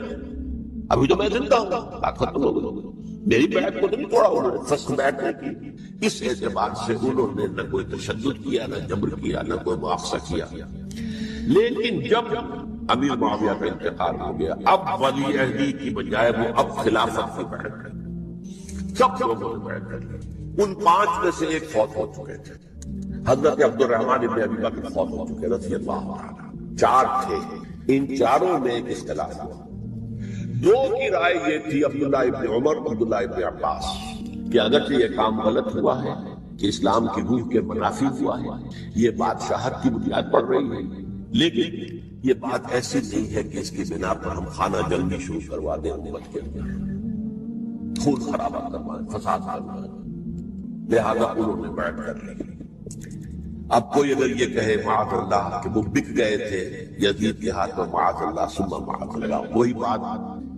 ابھی تو میں زندہ ہوں، بات ختم ہو گئی، میری بیعت کو تو نہیں توڑا انہوں نے، فسخ بیعت نہیں کی. اس اعتبار سے انہوں نے نہ کوئی تشدد کیا، نہ جبر کیا، نہ کوئی مواخذہ کیا. لیکن جب امیر معاویہ کا انتقال ہو گیا، اب ولی عہدی کی بجائے وہ اب خلافت کی بیعت کر، سب لوگوں نے بیعت کر لی. ان 5 میں سے ایک فوت ہو چکے تھے، حضرت عبد الرحمن ابن ابی بکر فوت ہو چکے رضی اللہ عنہ. 4 تھے، ان چاروں میں ایک اختلاف ہوا. 2 کی رائے یہ تھی، عبداللہ ابن عمر، عبداللہ ابن عباس، کہ اگرچہ یہ کام غلط ہوا ہے کہ اسلام کی روح کے منافی ہوا ہے، یہ بادشاہت کی بنیاد پڑ رہی ہے، لیکن یہ بات ایسی نہیں ہے کہ اس کی بنا پر ہم خانہ جنگی شروع کروا دیں امت کے اندر، خون خرابہ کروائیں، فساد کروائیں. لہذا انہوں نے بیعت کر لی. اب کوئی اگر یہ کہے معاذ اللہ کہ وہ بک گئے تھے یزید کے ہاتھ میں، معاذ اللہ ثم معاذ اللہ، وہی بات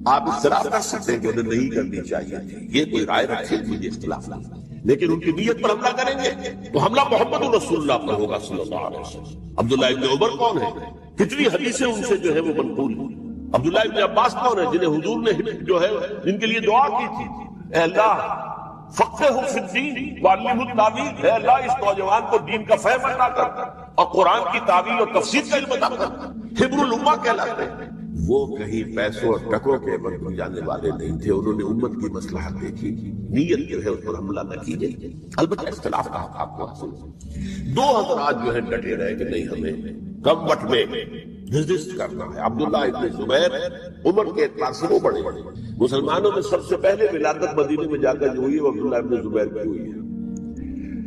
آپ اس طرح کر سکتے ہیں کہ انہیں نہیں کرنی چاہیے تھی. یہ کوئی رائے رکھے مجھے اختلاف نہیں، لیکن ان کی نیت پر حملہ کریں گے تو حملہ محمد رسول اللہ پر ہوگا صلی اللہ علیہ وسلم. عبداللہ ابن عمر کون ہے؟ کتنی حدیثیں ان سے جو ہے وہ منقول ہیں. عبداللہ ابن عباس کون ہے؟ جنہیں حضور نے جو ہے جن کے لیے دعا کی تھی، اے اللہ فقہہ فی الدین وعلمہ التاویل، اے اللہ اس نوجوان کو دین کا فہم عطا کر اور قرآن کی تعویل اور تفسیر کا علم عطا کر. حبر الامہ کہلاتے ہیں. وہ کہیں پیسوں اور ٹکوں کے بن جانے والے نہیں تھے، انہوں نے امت کی مصلحت دیکھی، نیت جو ہے اس پر حملہ نہ کی گئی. البتہ اختلاف کا حق آپ کو حاصل. 2 حضرات جو ہے ڈٹے رہے کہ نہیں ہمیں کم وقت میں ریزسٹ کرنا ہے. عبداللہ ابن زبیر عمر کے اعتبار سے وہ بڑے مسلمانوں میں سب سے پہلے ولادت مدینے میں جا کر جو ہوئی ہے وہ عبداللہ ابن زبیر کی ہوئی ہے.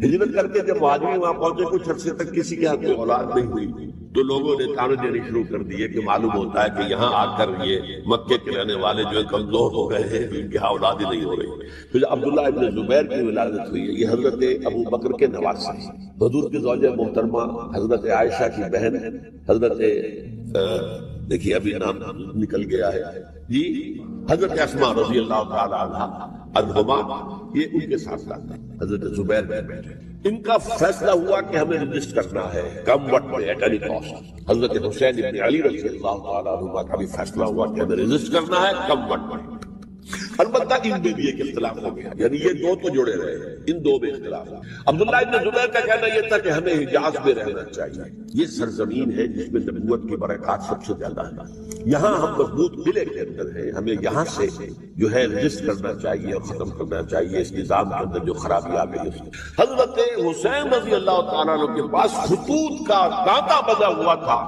ہجرت کر کے جب مہاجرین وہاں پہنچے کچھ عرصے تک کسی کے ہاتھ میں اولاد نہیں ہوئی تو لوگوں نے تانے دینے شروع کر دیے کہ معلوم ہوتا ہے کہ یہاں آ کر یہ مکے کے رہنے والے جو ہے کمزور ہو گئے ہیں، ان کی اولاد ہی نہیں ہو رہی. پھر عبداللہ ابن زبیر کی ولادت ہوئی ہے. یہ حضرت ابو بکر کے نواز سے، حضور کی زوجہ محترمہ حضرت عائشہ کی بہن، حضرت دیکھیے ابھی نام نکل گیا ہے جی، حضرت اسماء رضی اللہ تعالی عنہما، یہ ان کے ساتھ لاتے ہیں. حضرت زبیر میں بیٹھے، ان کا فیصلہ ہوا کہ ہمیں رجسٹ کرنا ہے کم وقت میں ایٹ اینی کاسٹ. حضرت حسین ابن علی رضی اللہ تعالی عنہما کا بھی فیصلہ ہوا کہ ہمیں رجسٹ کرنا ہے کم وقت میں. البتہ ان میں بھی ایک اختلاف ہو گیا، یعنی یہ 2 تو جڑے رہے، ان 2 میں اختلاف. عبداللہ ابن زبیر کا کہنا یہ تھا کہ ہمیں حجاز میں رہنا چاہیے، یہ سرزمین ہے جس میں نبوت کی برکات سب سے زیادہ ہے، یہاں ہم مضبوط قلعے کے اندر ہیں، ہمیں یہاں سے جو ہے رجسٹ کرنا چاہیے اور ختم کرنا چاہیے اس نظام کے اندر جو خرابی آ گئی. حضرت حسین رضی اللہ تعالیٰ عنہ کے پاس خطوط کا کانٹا بجا ہوا تھا،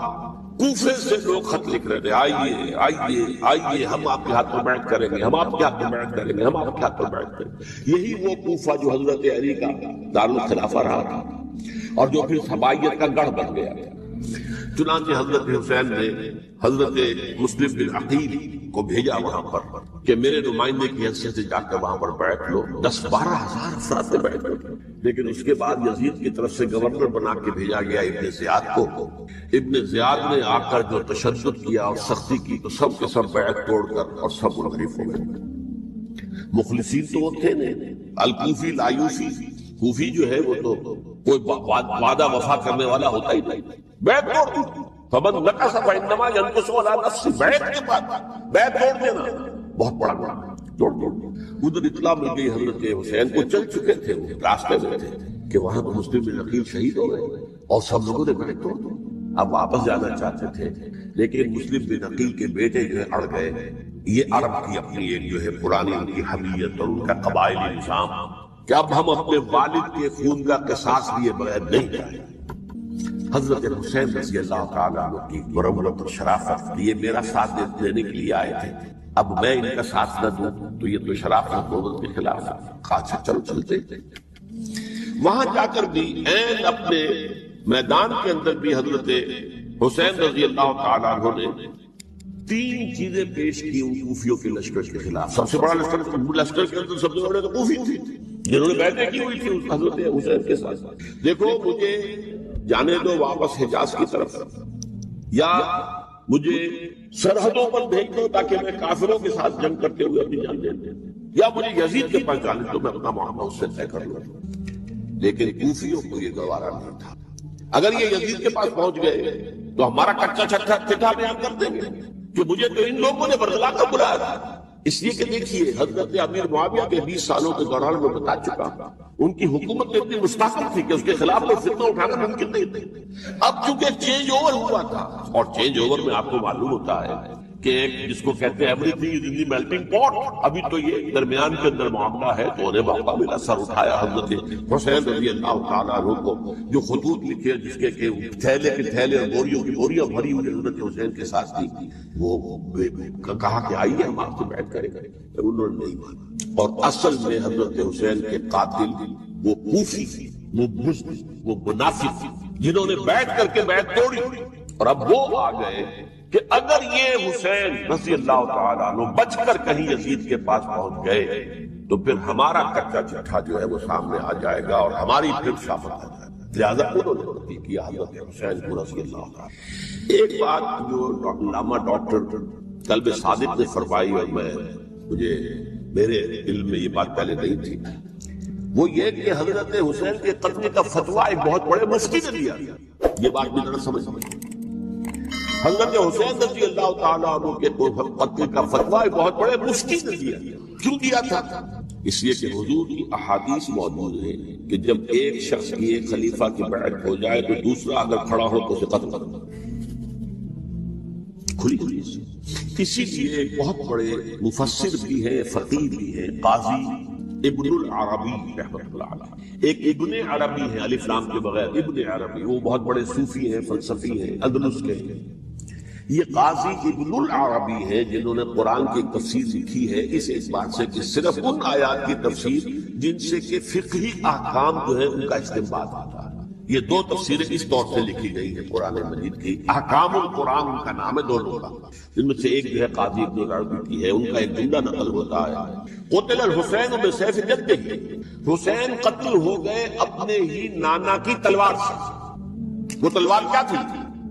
کوفے سے لوگ خط لکھ رہے تھے، آئیے آئیے آئیے ہم آپ کے ہاتھ میں بیعت کریں گے، ہم آپ کے ہاتھ میں بیعت کریں گے، ہم آپ کے ہاتھ میں بیعت کریں گے. یہی وہ کوفہ جو حضرت علی کا دارالخلافہ رہا تھا اور جو پھر سبائیت کا گڑھ بن گیا. چنانچہ حضرت حسین نے حضرت مسلم بن عقیل کو بھیجا وہاں پر کہ میرے نمائندے کی حیثیت سے جا کر وہاں پر بیعت لو. 10-12 ہزار افراد نے بیعت لو. لیکن اس کے بعد یزید کی طرف سے گورنر بنا کے بھیجا گیا ابن زیاد کو. ابن زیاد نے آ کر جو تشدد کیا اور سختی کی تو سب کے سب بیعت توڑ کر اور سب منحرف ہو گئے. مخلصین تو وہ تھے نہیں، الکوفی لایوفی، کوفی جو ہے وہ تو کوئی وعدہ وفا کرنے والا ہوتا ہی نہیں، بیعت توڑ دی. فمن نقص فانما ينقص على نفسه، بیعت کے بعد بیعت توڑ دینا بہت بڑا توڑ. ادھر اطلاع مل گئی حضرت حسین کو، چل چکے تھے وہ راستے میں تھے کہ وہاں تو مسلم بن عقیل شہید ہو گئے اور سب لوگوں نے بیعت توڑ دی. اب واپس جانا چاہتے تھے لیکن مسلم بن عقیل کے بیٹے جو ہے اڑ گئے. یہ عرب کی اپنی ایک جو ہے پرانی ان کی حمیت اور ان کا قبائلی نظام کہ اب ہم اپنے والد کے خون کا قصاص لیے بغیر نہیں جائیں. حضرت حسین رضی اللہ تعالیٰ عنہ کی مروت اور شرافت، یہ میرا ساتھ دینے کے لیے آئے تھے، اب میں ان کا ساتھ نہ دوں تو یہ تو شرافت دولت کے خلاف ہے. خاصا چلتے وہاں جا کر بھی این اپنے میدان کے اندر بھی حضرت حسین رضی اللہ تعالیٰ عنہ نے 3 چیزیں پیش کی ان کوفیوں کے لشکر کے خلاف. سب سے بڑا لشکر کے اندر سب سے بڑے تو کوفی تھے جنہوں نے بیعتیں کی ہوئی تھی حضرت حسین کے ساتھ. دیکھو مجھے جانے دو واپس حجاز کی طرف، یا مجھے سرحدوں پر بھیج دو تاکہ میں کافروں کے ساتھ جنگ کرتے ہوئے اپنی جان دے دوں، یا مجھے یزید کے پاس جانے دو، میں اپنا معاملہ اس سے طے کر لوں. لیکن کوفیوں کو یہ گوارا نہیں تھا. اگر یہ یزید کے پاس پہنچ گئے تو ہمارا کچا چٹھا بیان کر دیں گے کہ مجھے تو ان لوگوں نے برگلا کر بلایا تھا. اس لیے کہ دیکھیے حضرت امیر معاویہ کے 20 سالوں کے دوران میں بتا چکا ان کی حکومت اتنی مستحکم تھی کہ اس کے خلاف کوئی فتنہ اٹھانا ممکن نہیں تھا. اب چونکہ چینج اوور ہوا تھا، اور چینج اوور میں آپ کو معلوم ہوتا ہے کہ ایک جس کو کہتے ہیں every thing is in the melting پاٹ، ابھی تو یہ درمیان کے اندر معاملہ ہے. تو انہیں موقع ملا، سر اٹھایا حضرت حسین رضی اللہ تعالیٰ عنہ کو، جو خطوط لکھے جس کے کہ تھیلے کے تھیلے اور بوریوں کی بوریاں بھری ہوئی حضرت حسین کے ساتھ تھی. وہ کہا کہ آئیے ہم آپ سے بیعت کریں. انہوں نے نہیں مانا. اور اصل میں حضرت حسین کے قاتل وہ کوفی، وہ بزدل، وہ منافق جنہوں نے بیعت کر کے بیعت توڑی. اور اب وہ آ گئے کہ اگر یہ حسین رضی اللہ تعالیٰ عنہ بچ کر کہیں یزید کے پاس پہنچ گئے تو پھر ہمارا کچا چٹھا جو ہے وہ سامنے آ جائے گا اور ہماری پھر شافت آ جائے گا. لہٰذا انہوں نے ترتیب کیا حضرت حسین کو رضی اللہ تعالیٰ. ایک بات جو علامہ ڈاکٹر قلب صادق نے فرمائی، اور مجھے میرے علم میں یہ بات پہلے نہیں تھی، وہ یہ کہ حضرت حسین کے قتل کا فتویٰ ایک بہت بڑے مفتی نے دیا. یہ بات بھی ذرا سمجھ لیں. حضرت حسین رضی اللہ تعالیٰ عنہ کے قتل کا فتویٰ ایک بہت بڑے مفتی نے دیا. کیوں دیا تھا؟ اس لیے کہ حضور کی احادیث موجود ہے کہ جب ایک شخص کی ایک خلیفہ کی بیعت ہو جائے تو دوسرا اگر کھڑا ہو تو اسے قتل کر دو. کھلی کھلی. اسی لیے ایک بہت بڑے مفسر بھی ہیں، فقیہ بھی ہیں، قاضی ابن العربی رحمۃ اللہ علیہ. ایک ابن عربی ہے الف لام کے بغیر، ابن عربی، وہ بہت بڑے صوفی ہیں، فلسفی ہیں، اندلس کے. یہ قاضی ابن العربی ہے جنہوں نے قرآن کی تفسیر لکھی ہے اس اعتبار سے کہ صرف ان آیات کی تفسیر جن سے کہ فقہی احکام جو ہے ان کا استنباط آتا ہے. یہ 2 تفسیریں اس طور سے لکھی گئی ہیں قرآن مجید کی. احکام القرآن ان کا نام ہے دونوں کا. جن میں سے ایک جو ہے قاضی ابن العربی کی ہے. ان کا ایک جملہ نقل ہوتا ہے، قتل الحسین بسیف جدہ، حسین قتل ہو گئے اپنے ہی نانا کی تلوار سے. وہ تلوار کیا تھی؟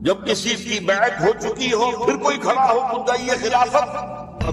جب کسی کی بیعت ہو چکی ہو پھر کوئی کھڑا ہو مدعی خلافت.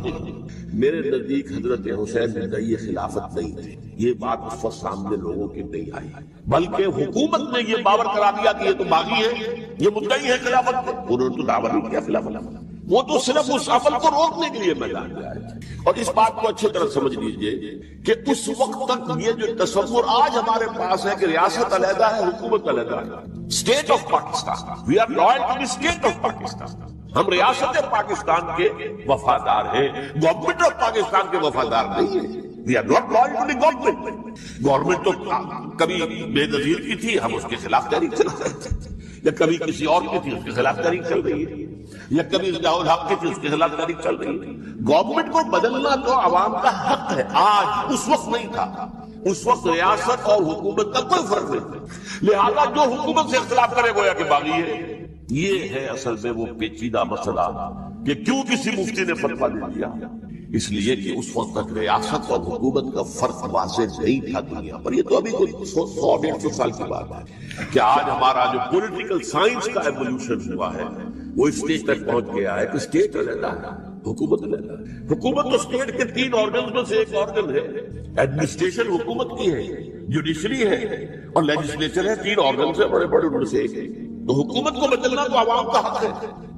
میرے نزدیک حضرت حسین مدعی خلافت نہیں تھے. یہ بات اس وقت سامنے لوگوں کی نہیں آئی، بلکہ حکومت نے یہ باور کرا دیا کہ یہ تو باغی ہے، یہ مدعی ہے خلافت کے. انہوں نے تو دعویٰ نہیں کیا خلافت، وہ تو صرف اس عمل کو روکنے کے لیے میدان میں آئے. اور اس بات کو اچھی طرح سمجھ لیجئے کہ اس وقت تک یہ جو تصور آج ہمارے پاس ہے کہ ریاست علیحدہ ہے، حکومت علیحدہ ہے، state of Pakistan, we are loyal to the state of Pakistan, ہم ریاست پاکستان کے وفادار ہیں، گورنمنٹ آف پاکستان کے وفادار نہیں ہیں. We are not loyal to the government. Government تو کبھی بے نظیر کی تھی، ہم اس کے خلاف تحریک چلا رہے تھے، یا کبھی کسی اور کی تھی اس کے خلاف تحریک چل رہی ہے، یا کبھی ضیاء الحق کی تھی اس کے خلاف تحریک چل رہی ہے. گورنمنٹ کو بدلنا تو عوام کا حق ہے. آج اس وقت نہیں تھا، اس وقت ریاست اور حکومت کا کوئی فرق نہیں تھا. لہذا جو حکومت سے اختلاف کرے گویا کہ باغی ہے. یہ ہے اصل میں وہ پیچیدہ مسئلہ کہ کیوں کسی مفتی نے فتویٰ دے دیا. اس لیے کہ اس وقت تک ریاست اور حکومت کا فرق واضح نہیں تھا دنیا پر. یہ تو ابھی کوئی 100-150 سال کی بات ہے کہ آج ہمارا جو پولیٹیکل سائنس کا ایولیوشن ہوا ہے وہ اس اسٹیج تک پہنچ گیا ہے کہ اسٹیٹ علیحدہ ہے، حکومت علیحدہ ہے. حکومت تو اسٹیٹ کے 3 آرگنز میں سے ایک آرگن ہے. ایڈمنسٹریشن حکومت کی ہے، جوڈیشری ہے اور لیجسلیچر ہے. 3 آرگن سے بڑے بڑے ان میں سے ایک ہے. تو حکومت کو بدلنا تو عوام کا حق ہے،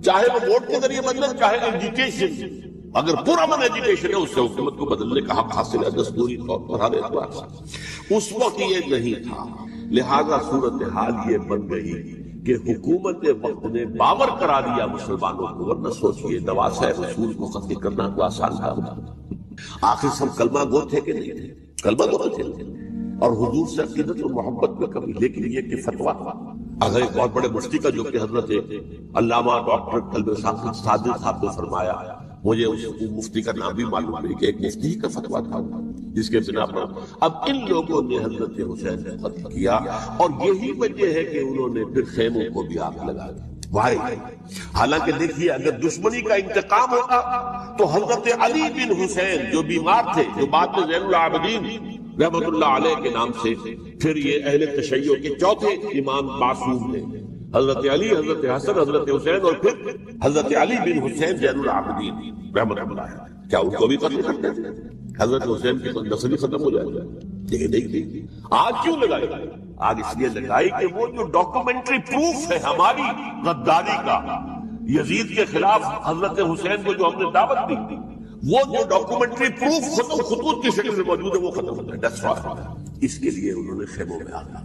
چاہے وہ ووٹ کے ذریعے بدلے، چاہے ایجوکیشن. اگر پورا من ایجوکیشن ہے اس سے حکومت کو بدلنے کا حق حاصل ہے دستوری طور پر ہر اعتبار سے. اس وقت یہ نہیں تھا. لہذا صورتحال یہ بن گئی کہ حکومت وقت نے باور کرا دیا مسلمانوں کو. ورنہ سوچئے نواسہ رسول کو قتل کرنا تو آسان کام تھا. آخر سب کلمہ گو تھے کہ نہیں تھے؟ کلمہ گو تھے اور حضور سے عقیدت اور محبت میں کبھی. لیکن یہ کہ فتویٰ اگر ایک بہت بڑے مفتی کا جو کہ حضرت علامہ ڈاکٹر قلب صادق صاحب نے فرمایا، مجھے اس مفتی کا نام بھی معلوم نہیں کہ ایک مفتی کا فتویٰ تھا جس کے بنا پر اب ان لوگوں نے حضرت حسین کو قتل کیا. اور یہی وجہ ہے کہ انہوں نے پھر خیموں کو بھی آگ لگا دی. وائی؟ حالانکہ دیکھیے اگر دشمنی کا انتقام ہوتا تو حضرت علی بن حسین جو بیمار تھے، جو بعد میں زین العابدین رحمت اللہ علیہ کے نام سے پھر یہ اہل تشیع کے چوتھے امام معصوم ہیں، حضرت علی، حضرت حسن، حضرت حسین اور پھر حضرت علی بن حسین زین العابدین رحمت اللہ علیہ، کیا ان کو بھی قتل کرتے تھے؟ حضرت حسین کی نسل ختم ہو جائے گا؟ نہیں۔ آج کیوں لگائی؟ آج اس لیے لگائی کہ وہ جو ڈاکومنٹری پروف ہے ہماری غداری کا یزید کے خلاف حضرت حسین کو جو ہم نے دعوت دی، وہ جو ڈاکومنٹری پروف خطوط کی شکل میں موجود ہے وہ ختم ہو جائے۔ اس کے لیے انہوں نے خیموں میں آنا۔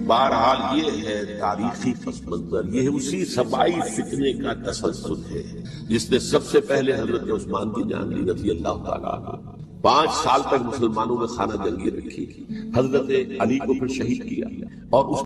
بہرحال یہ ہے تاریخی پس منظر، یہ اسی سبائی فتنے کا تسلسل ہے جس نے سب سے پہلے حضرت عثمان کی جان لی رضی اللہ تعالیٰ عنہ۔ 5 سال تک مسلمانوں نے خانہ جنگی رکھی، حضرت علی کو پھر شہید کیا اور اس